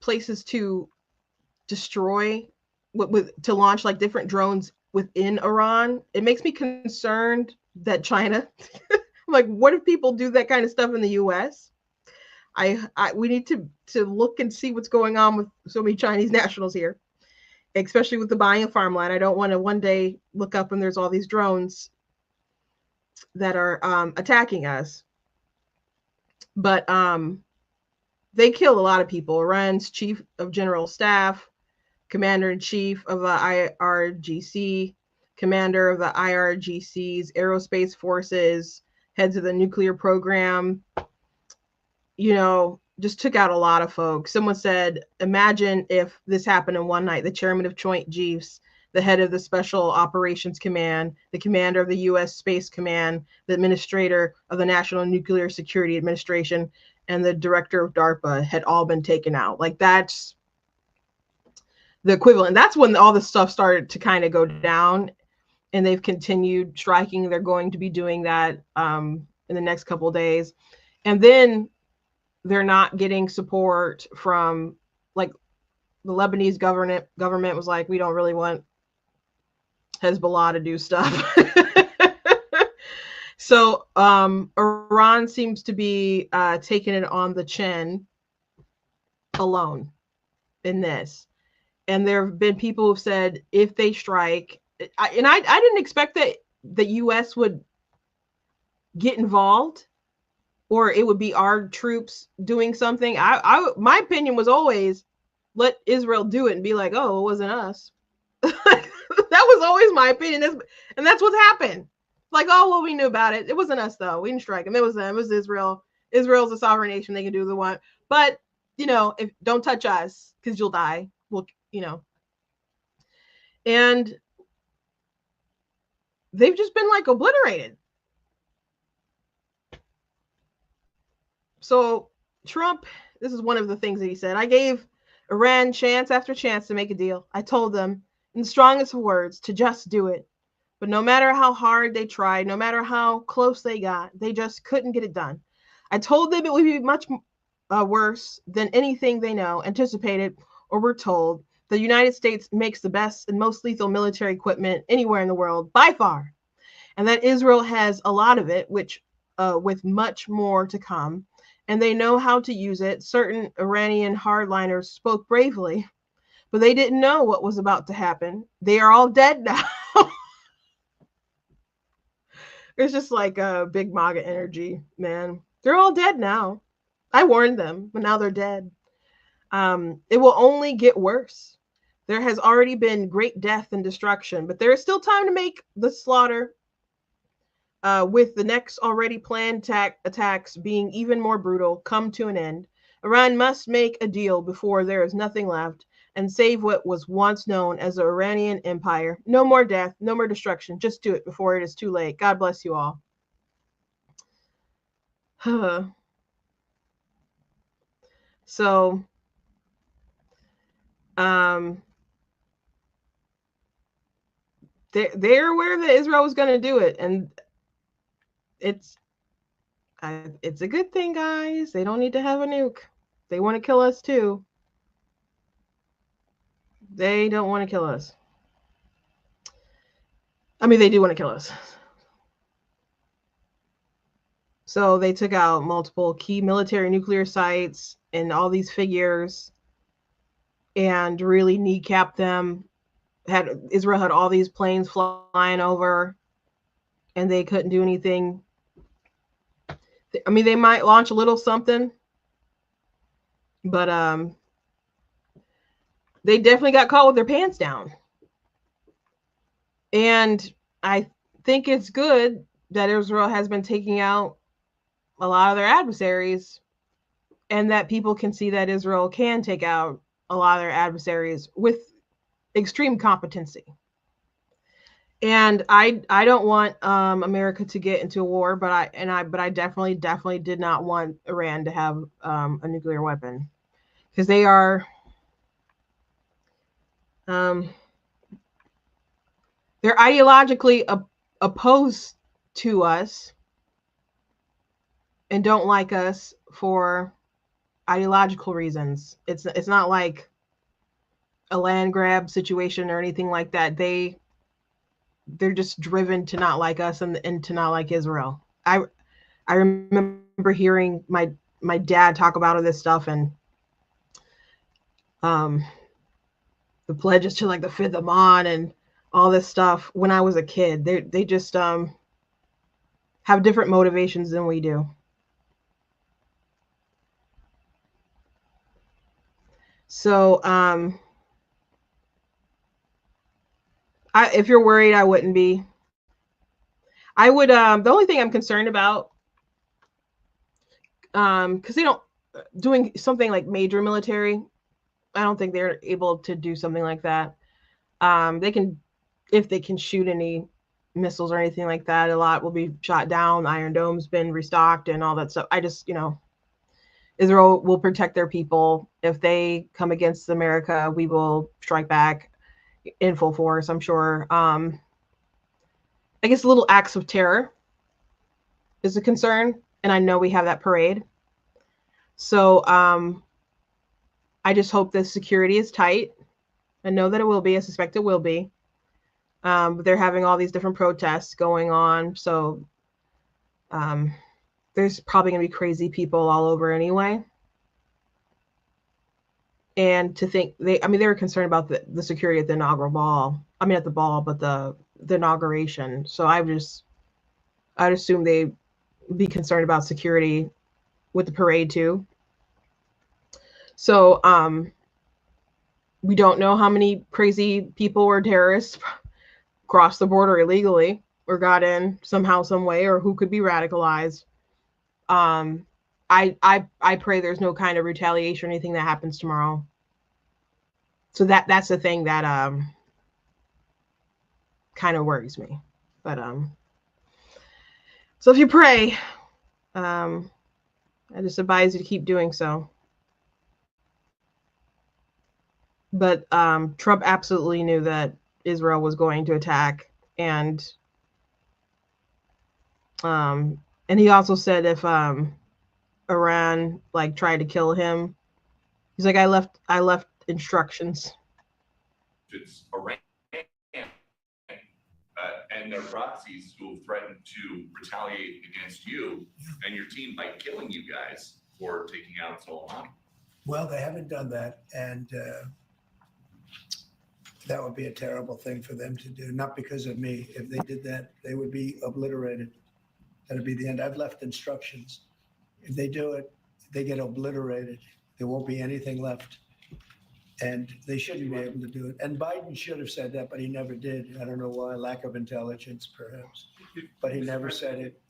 places to destroy, to launch like different drones within Iran. It makes me concerned that China, like, what if people do that kind of stuff in the US? We need to look and see what's going on with so many Chinese nationals here. especially with the buying of farmland. I don't want to one day look up and there's all these drones that are attacking us. But they kill a lot of people. Iran's chief of general staff, commander-in-chief of the IRGC, commander of the IRGC's aerospace forces, heads of the nuclear program, just took out a lot of folks. Someone said, imagine if this happened in one night. The chairman of Joint Chiefs, the head of the Special Operations Command, the commander of the U.S. Space Command, the administrator of the National Nuclear Security Administration, and the director of DARPA had all been taken out. Like, that's the equivalent. That's when all this stuff started to kind of go down, and they've continued striking. They're going to be doing that in the next couple of days. And then they're not getting support from, like, the Lebanese government was like, we don't really want Hezbollah to do stuff. So Iran seems to be taking it on the chin alone in this. And there have been people who've said if they strike, I didn't expect that the U.S. would get involved, or it would be our troops doing something. My opinion was always let Israel do it and be like, oh, it wasn't us. That was always my opinion. And that's what's happened. Like, oh, well, we knew about it. It wasn't us, though. We didn't strike them. It was them. It was Israel. Israel's a sovereign nation. They can do what they want. But, if don't touch us, because you'll die. Well, And they've just been, like, obliterated. So Trump, this is one of the things that he said. I gave Iran chance after chance to make a deal. I told them in the strongest of words to just do it. But no matter how hard they tried, no matter how close they got, they just couldn't get it done. I told them it would be much worse than anything they know, anticipated, or were told. The United States makes the best and most lethal military equipment anywhere in the world, by far. And that Israel has a lot of it, which with much more to come. And they know how to use it. Certain Iranian hardliners spoke bravely, but they didn't know what was about to happen. They are all dead now. It's just like a big MAGA energy, man. They're all dead now. I warned them, but now they're dead. It will only get worse. There has already been great death and destruction, but there is still time to make the slaughter. With the next already planned attacks being even more brutal, come to an end. Iran must make a deal before there is nothing left and save what was once known as the Iranian Empire. No more death, no more destruction. Just do it before it is too late. God bless you all. So, they're aware that Israel was going to do it, and it's a good thing, guys. They don't need to have a nuke. They want to kill us too. They don't want to kill us. I mean, they do want to kill us. So they took out multiple key military nuclear sites and all these figures and really kneecapped them. Israel had all these planes flying over and they couldn't do anything. I mean, they might launch a little something, but they definitely got caught with their pants down. And I think it's good that Israel has been taking out a lot of their adversaries, and that people can see that Israel can take out a lot of their adversaries with extreme competency. And I don't want America to get into a war, but I definitely did not want Iran to have a nuclear weapon, because they are they're ideologically opposed to us and don't like us for ideological reasons. It's not like a land grab situation or anything like that. They're just driven to not like us and to not like Israel. I remember hearing my dad talk about all this stuff, and the pledges to like the 5th of Mon and all this stuff when I was a kid. They just have different motivations than we do. So if you're worried, I wouldn't be. I would the only thing I'm concerned about, because they don't doing something like major military, I don't think they're able to do something like that. They can, if they can shoot any missiles or anything like that, a lot will be shot down. Iron Dome's been restocked and all that stuff. I just, Israel will protect their people. If they come against America, we will strike back in full force, I'm sure. I guess little acts of terror is a concern, and I know we have that parade. So I just hope the security is tight. I know that it will be. I suspect it will be. But they're having all these different protests going on, so there's probably going to be crazy people all over anyway. And to think they were concerned about the security at the inaugural ball. I mean, at the ball, but the inauguration. So I'd assume they'd be concerned about security with the parade too. So we don't know how many crazy people or terrorists crossed the border illegally or got in somehow, some way, or who could be radicalized. I pray there's no kind of retaliation or anything that happens tomorrow. So that's the thing that kind of worries me. But so if you pray, I just advise you to keep doing so. But Trump absolutely knew that Israel was going to attack, and he also said if Iran like tried to kill him, he's like, I left instructions. It's Iran and their proxies who have threatened to retaliate against you and your team by killing you guys for taking out Soleimani. Well, they haven't done that, and that would be a terrible thing for them to do. Not because of me. If they did that, they would be obliterated. That'd be the end. I've left instructions. If they do it, they get obliterated. There won't be anything left. And they shouldn't be able to do it. And Biden should have said that, but he never did. I don't know why, lack of intelligence, perhaps. But he never said it.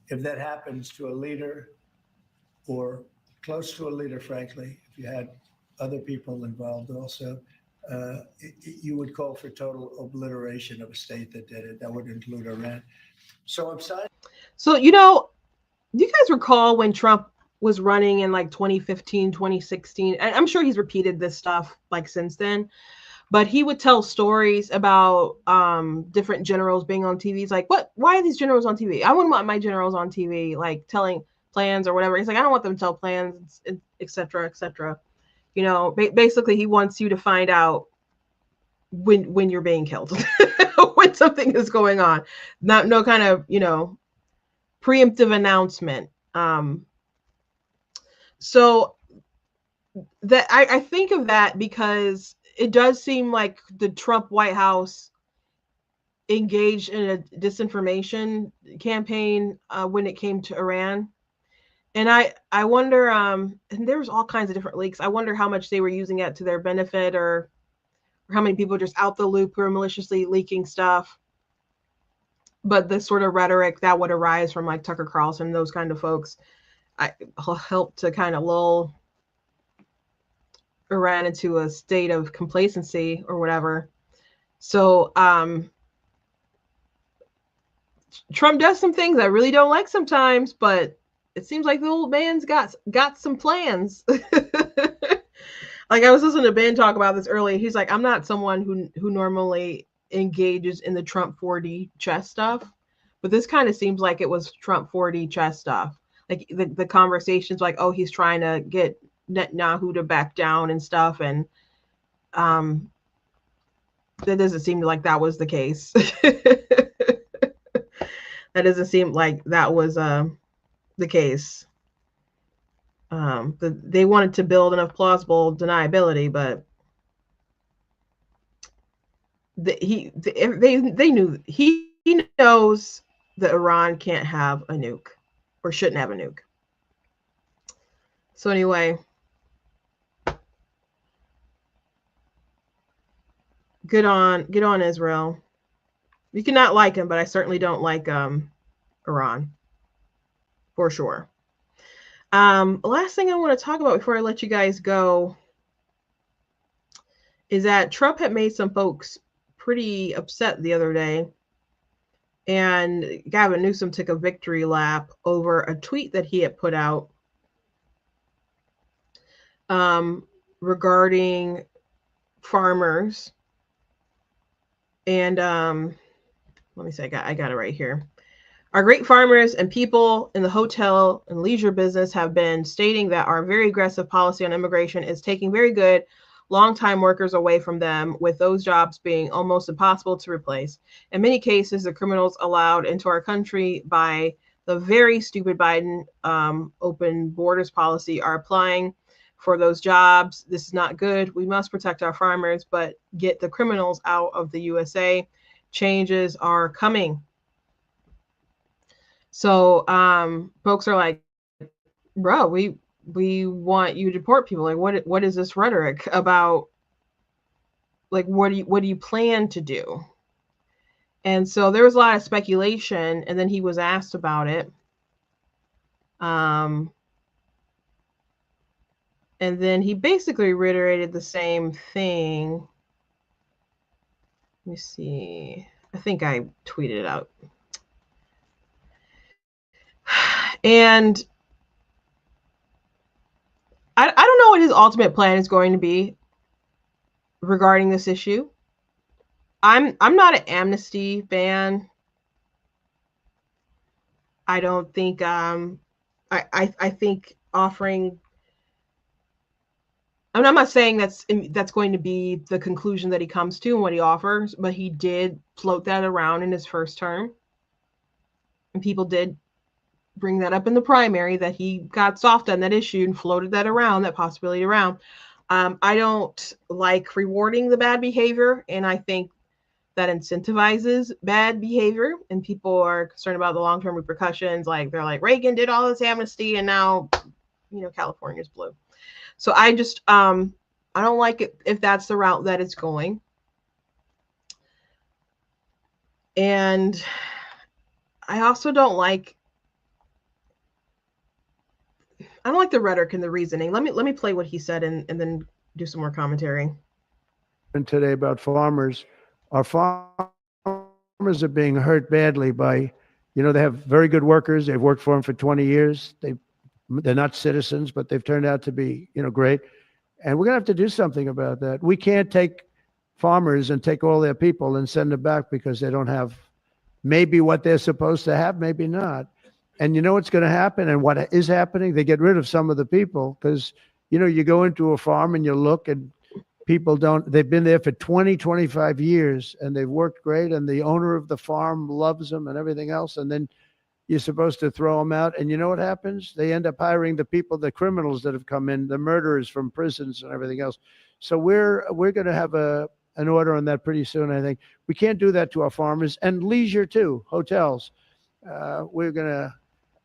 If that happens to a leader or close to a leader, frankly, if you had other people involved also, you would call for total obliteration of a state that did it. That would include Iran. So I'm sorry. So, do you guys recall when Trump was running in like 2015, 2016? And I'm sure he's repeated this stuff like since then, but he would tell stories about different generals being on TV. He's like, why are these generals on TV? I wouldn't want my generals on TV, like telling plans or whatever. He's like, I don't want them to tell plans, et cetera, et cetera. Basically he wants you to find out when you're being killed, when something is going on, no kind of, preemptive announcement. So that I think of that because it does seem like the Trump White House engaged in a disinformation campaign when it came to Iran. And I wonder, and there was all kinds of different leaks. I wonder how much they were using it to their benefit, or how many people are just out the loop who are maliciously leaking stuff. But the sort of rhetoric that would arise from like Tucker Carlson, those kind of folks, help to kind of lull Iran into a state of complacency or whatever. So Trump does some things I really don't like sometimes, but it seems like the old man's got some plans. Like I was listening to Ben talk about this earlier. He's like, I'm not someone who normally engages in the Trump 4D chess stuff, but this kind of seems like it was Trump 4D chess stuff. Like the conversations, like, oh, he's trying to get Netanyahu to back down and stuff, and that doesn't seem like that was the case. That doesn't seem like that was the case. They wanted to build enough plausible deniability, but they knew he knows that Iran can't have a nuke or shouldn't have a nuke. So anyway, good on Israel. You cannot like him, but I certainly don't like Iran for sure. Last thing I want to talk about before I let you guys go is that Trump had made some folks pretty upset the other day, and Gavin Newsom took a victory lap over a tweet that he had put out regarding farmers. And let me see, I got it right here. Our great farmers and people in the hotel and leisure business have been stating that our very aggressive policy on immigration is taking very good long-time workers away from them, with those jobs being almost impossible to replace. In many cases, the criminals allowed into our country by the very stupid Biden open borders policy are applying for those jobs. This is not good. We must protect our farmers, but get the criminals out of the USA. Changes are coming. So folks are like, bro, we want you to deport people. Like, what is this rhetoric about? Like, what do you plan to do? And so there was a lot of speculation, and then he was asked about it. And then he basically reiterated the same thing. Let me see. I think I tweeted it out. And I don't know what his ultimate plan is going to be regarding this issue. I'm not an amnesty fan. I don't think I think offering, I'm not saying that's going to be the conclusion that he comes to and what he offers, but he did float that around in his first term. And people did bring that up in the primary, that he got soft on that issue and floated that around, that possibility around. I don't like rewarding the bad behavior, and I think that incentivizes bad behavior, and people are concerned about the long-term repercussions. Like, they're like, Reagan did all this amnesty and now, California's blue. So I just I don't like it if that's the route that it's going. And I also don't like the rhetoric and the reasoning. Let me play what he said and then do some more commentary. Today about farmers. Our farmers are being hurt badly by, they have very good workers. They've worked for them for 20 years. They're not citizens, but they've turned out to be, great. And we're going to have to do something about that. We can't take farmers and take all their people and send them back because they don't have maybe what they're supposed to have, maybe not. And you know what's going to happen and what is happening? They get rid of some of the people because, you go into a farm and you look and people they've been there for 20, 25 years and they've worked great and the owner of the farm loves them and everything else. And then you're supposed to throw them out. And you know what happens? They end up hiring the people, the criminals that have come in, the murderers from prisons and everything else. So we're going to have an order on that pretty soon, I think. We can't do that to our farmers and leisure too, hotels. We're going to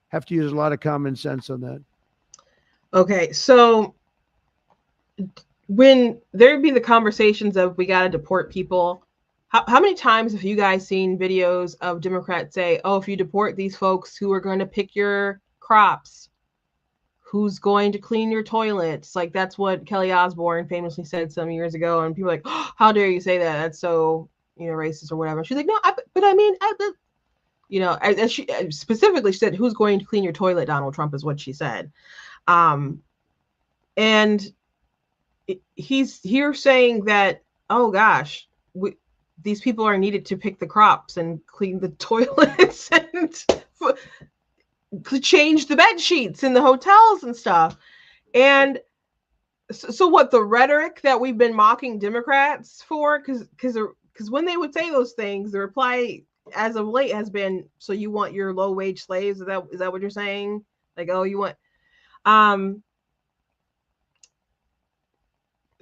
have to use a lot of common sense on that. Okay, so when there'd be the conversations of we got to deport people, how many times have you guys seen videos of Democrats say, oh, if you deport these folks, who are going to pick your crops? Who's going to clean your toilets? Like, that's what Kelly Osbourne famously said some years ago. And people are like, oh, how dare you say that? That's so, racist or whatever. She's like, no, as she specifically said, who's going to clean your toilet, Donald Trump, is what she said. And he's here saying that, oh gosh, these people are needed to pick the crops and clean the toilets and change the bed sheets in the hotels and stuff. And so what, the rhetoric that we've been mocking Democrats for, because when they would say those things, the reply as of late has been, so you want your low wage slaves? Is that what you're saying? Like, oh, you want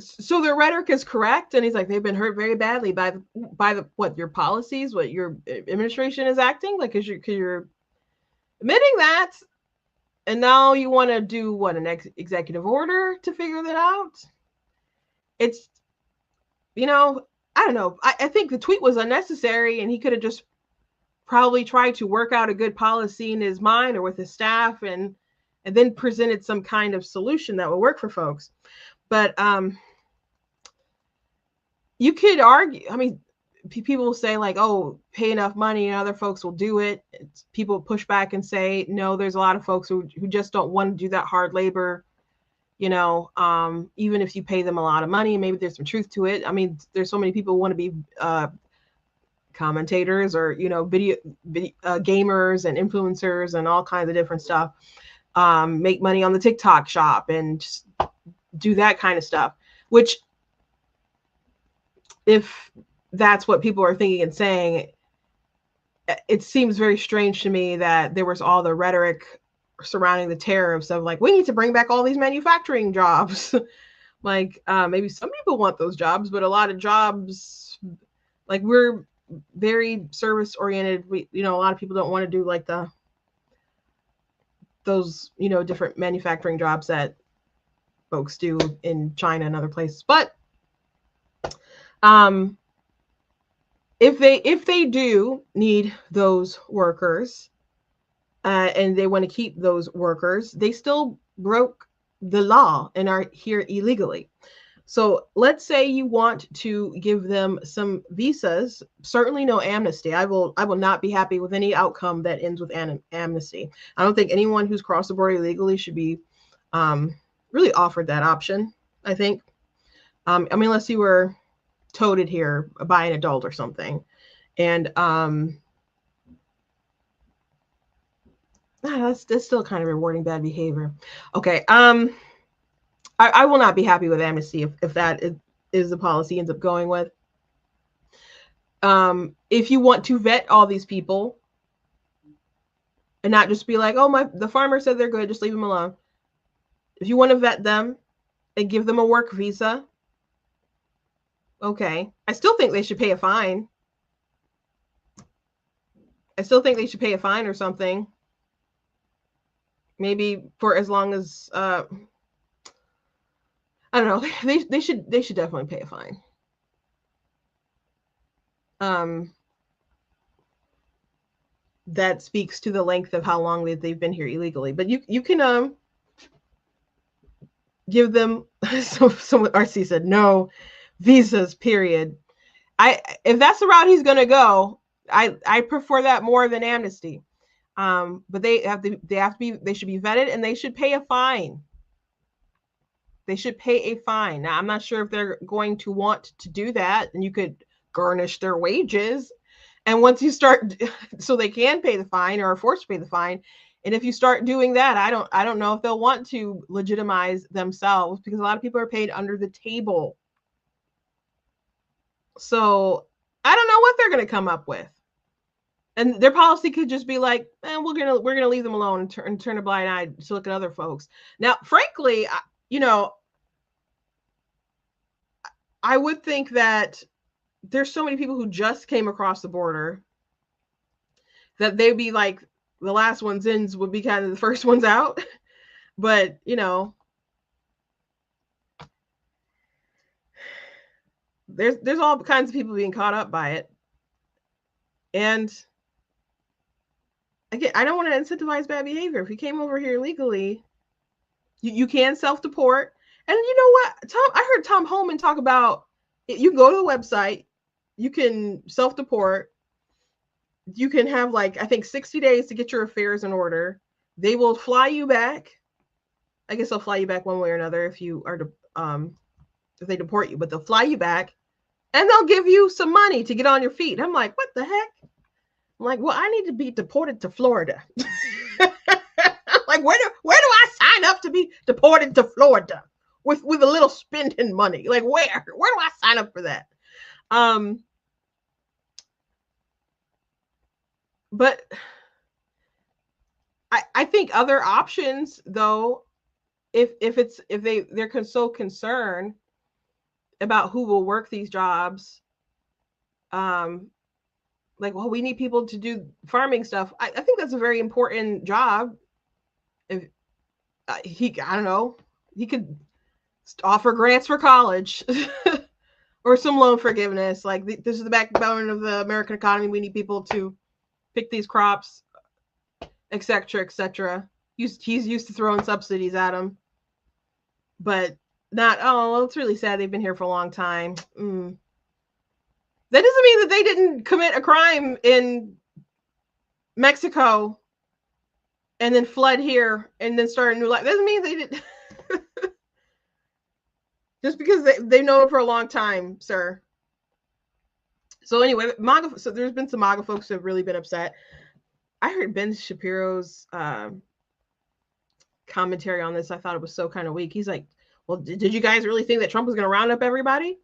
so their rhetoric is correct, and he's like, they've been hurt very badly by the what your policies, what your administration is acting like, because you're admitting that, and now you want to do what, an executive order to figure that out. It's, I don't know. I think the tweet was unnecessary, and he could have just probably tried to work out a good policy in his mind or with his staff, and then presented some kind of solution that would work for folks. But you could argue, I mean, people will say like, oh, pay enough money and other folks will do it. People push back and say, no, there's a lot of folks who just don't want to do that hard labor. Even if you pay them a lot of money, maybe there's some truth to it. I mean, there's so many people who want to be commentators or, video gamers and influencers and all kinds of different stuff, make money on the TikTok shop and just do that kind of stuff, which, if that's what people are thinking and saying, it seems very strange to me that there was all the rhetoric surrounding the tariffs of like, we need to bring back all these manufacturing jobs. Like, maybe some people want those jobs, but a lot of jobs, like, we're very service oriented. A lot of people don't want to do like those different manufacturing jobs that folks do in China and other places. But if they do need those workers, and they want to keep those workers, they still broke the law and are here illegally. So let's say you want to give them some visas, certainly no amnesty. I will not be happy with any outcome that ends with amnesty. I don't think anyone who's crossed the border illegally should be really offered that option, I think. Unless you were toted here by an adult or something. And that's still kind of rewarding bad behavior. Okay. I will not be happy with amnesty if that is the policy ends up going with. If you want to vet all these people and not just be like, oh, the farmer said they're good, just leave them alone. If you want to vet them and give them a work visa, okay. I still think they should pay a fine. I still think they should pay a fine or something. Maybe for as long as I don't know. They should definitely pay a fine. That speaks to the length of how long they've been here illegally. But you can give them someone. RC said no visas. Period. If that's the route he's gonna go, I prefer that more than amnesty. But they should be vetted and they should pay a fine. They should pay a fine. Now, I'm not sure if they're going to want to do that, and you could garnish their wages. And once you start, so they can pay the fine or are forced to pay the fine. And if you start doing that, I don't know if they'll want to legitimize themselves, because a lot of people are paid under the table. So I don't know what they're going to come up with. And their policy could just be like, we're gonna leave them alone and turn a blind eye to look at other folks. Now, frankly, I would think that there's so many people who just came across the border that they'd be like, the last ones in would be kind of the first ones out. But there's all kinds of people being caught up by it. And again, I don't want to incentivize bad behavior. If you came over here legally, you can self-deport. And you know what? I heard Tom Homan talk about, you can go to the website, you can self-deport, you can have I think 60 days to get your affairs in order. They will fly you back. I guess they'll fly you back one way or another if you are if they deport you, but they'll fly you back and they'll give you some money to get on your feet. I'm like, what the heck? I'm like, well, I need to be deported to Florida. Like, where do I sign up to be deported to Florida with a little spending money? Like, where do I sign up for that? But I think other options, though, if they're so concerned, about who will work these jobs. Like, well, we need people to do farming stuff. I think that's a very important job. If I don't know, he could offer grants for college or some loan forgiveness. Like, this is the backbone of the American economy. We need people to pick these crops, etc., etc. He's used to throwing subsidies at them, but not, oh, well, it's really sad they've been here for a long time. That doesn't mean that they didn't commit a crime in Mexico and then fled here and then started a new life. That doesn't mean they didn't. Just because they've known it for a long time, sir. So anyway, MAGA. So there's been some MAGA folks who have really been upset. I heard Ben Shapiro's commentary on this. I thought it was so kind of weak. He's like, well, did you guys really think that Trump was going to round up everybody?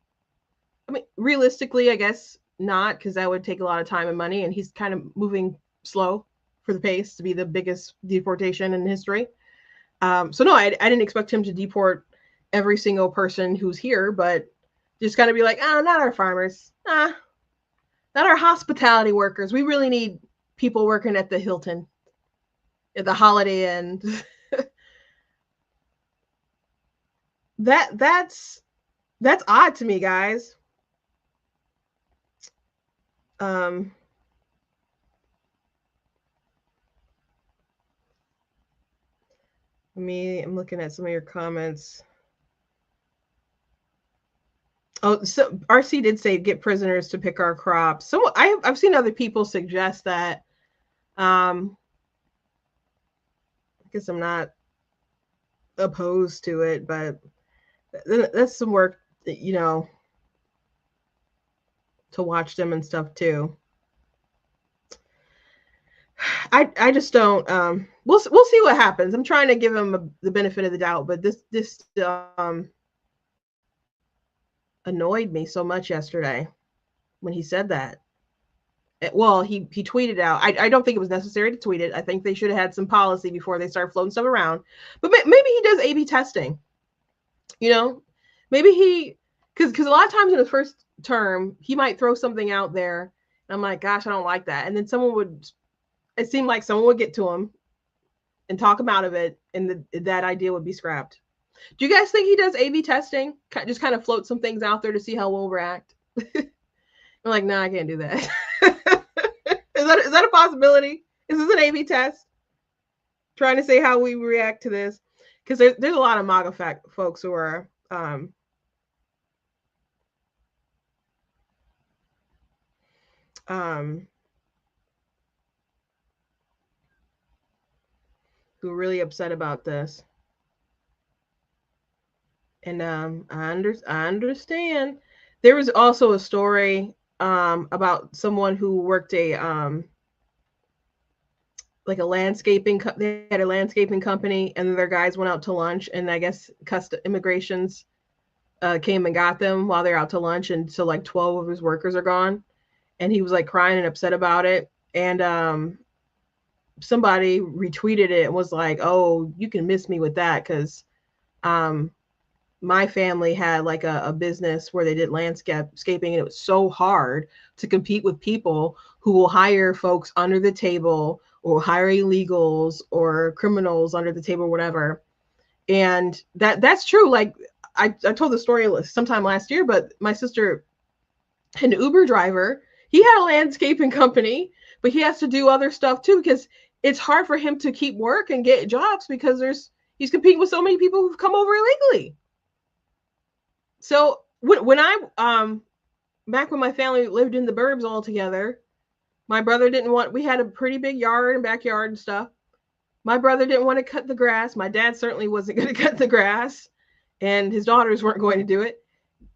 I mean, realistically, I guess not, because that would take a lot of time and money, and he's kind of moving slow for the pace to be the biggest deportation in history. So no, I didn't expect him to deport every single person who's here, but just kind of be like, oh, not our farmers, not our hospitality workers. We really need people working at the Hilton, at the Holiday Inn. That's odd to me, guys. I'm looking at some of your comments. Oh, so RC did say get prisoners to pick our crops. So I've seen other people suggest that. I guess I'm not opposed to it, but that's some work, to watch them and stuff too. I just don't. We'll see what happens. I'm trying to give him the benefit of the doubt, but this annoyed me so much yesterday when he said that. Well, he tweeted out. I don't think it was necessary to tweet it. I think they should have had some policy before they start floating stuff around. But maybe he does A/B testing. Maybe because a lot of times in his first term, he might throw something out there, and I'm like, gosh, I don't like that. And then it seemed like someone would get to him and talk him out of it, and that idea would be scrapped. Do you guys think he does A/B testing? Just kind of float some things out there to see how we'll react? I'm like, nah, I can't do that. Is that a possibility? Is this an A/B test? Trying to say how we react to this? Because there's a lot of MAGA folks who are who are really upset about this. And I understand. There was also a story about someone who worked like a landscaping. They had a landscaping company, and their guys went out to lunch, and I guess immigrations came and got them while they're out to lunch, and so like 12 of his workers are gone, and he was like crying and upset about it, and somebody retweeted it and was like, "Oh, you can miss me with that, because my family had like a business where they did landscaping, and it was so hard to compete with people who will hire folks under the table or hire illegals or criminals under the table or whatever." And that's true. Like I told the story sometime last year, but my sister had an Uber driver. He had a landscaping company, but he has to do other stuff too, because it's hard for him to keep work and get jobs because he's competing with so many people who've come over illegally. So when I back when my family lived in the burbs all together, my brother we had a pretty big yard and backyard and stuff. My brother didn't want to cut the grass. My dad certainly wasn't going to cut the grass, and his daughters weren't going to do it.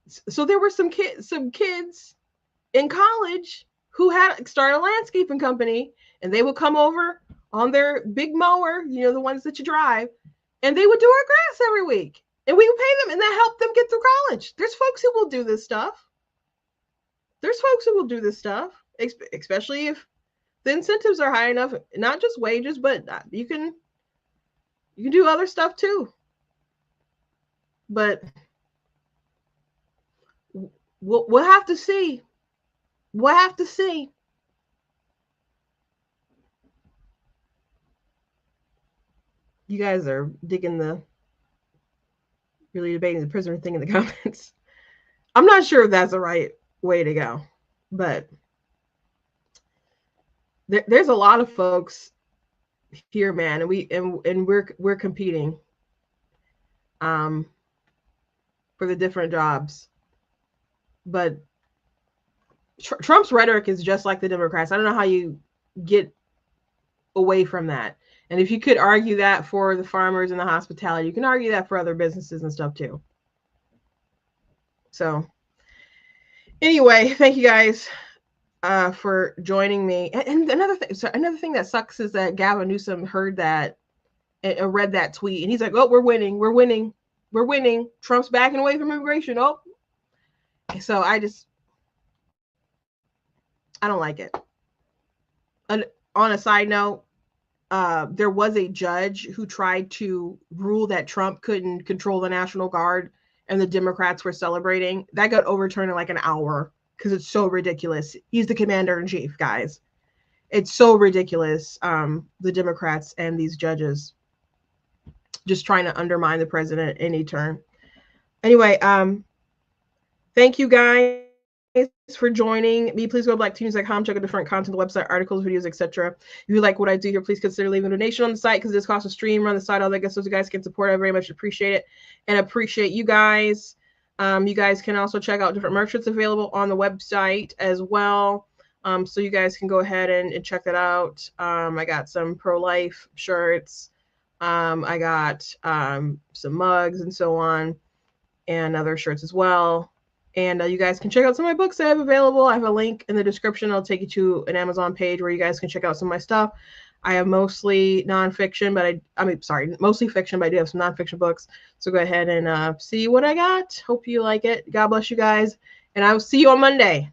So there were some kids in college who had started a landscaping company, and they would come over on their big mower, the ones that you drive, and they would do our grass every week. And we would pay them, and that helped them get through college. There's folks who will do this stuff. Especially if the incentives are high enough, not just wages, but you can do other stuff too. But we'll have to see. We'll have to see. You guys are really debating the prisoner thing in the comments. I'm not sure if that's the right way to go, but there's a lot of folks here, man, and we're competing for the different jobs. But Trump's rhetoric is just like the Democrats. I don't know how you get away from that. And if you could argue that for the farmers and the hospitality, you can argue that for other businesses and stuff too. So anyway, thank you guys for joining me. And another thing that sucks is that Gavin Newsom heard that and read that tweet, and he's like, "Oh, we're winning. Trump's backing away from immigration." Oh, so I don't like it. And on a side note, there was a judge who tried to rule that Trump couldn't control the National Guard, and the Democrats were celebrating. That got overturned in like an hour because it's so ridiculous. He's the commander in chief, guys. It's so ridiculous. The Democrats and these judges just trying to undermine the president any turn. Anyway, thank you guys for joining me. Please go to blackteens.com, check out different content, the website, articles, videos, etc. If you like what I do here, please consider leaving a donation on the site because this costs a stream, run the site, all that good stuff. So you guys can support. I very much appreciate it and appreciate you guys. You guys can also check out different merch that's available on the website as well. So you guys can go ahead and check that out. I got some pro-life shirts. I got some mugs and so on, and other shirts as well. And you guys can check out some of my books I have available. I have a link in the description. I'll take you to an Amazon page where you guys can check out some of my stuff. I have mostly nonfiction, but mostly fiction, but I do have some nonfiction books. So go ahead and see what I got. Hope you like it. God bless you guys. And I will see you on Monday.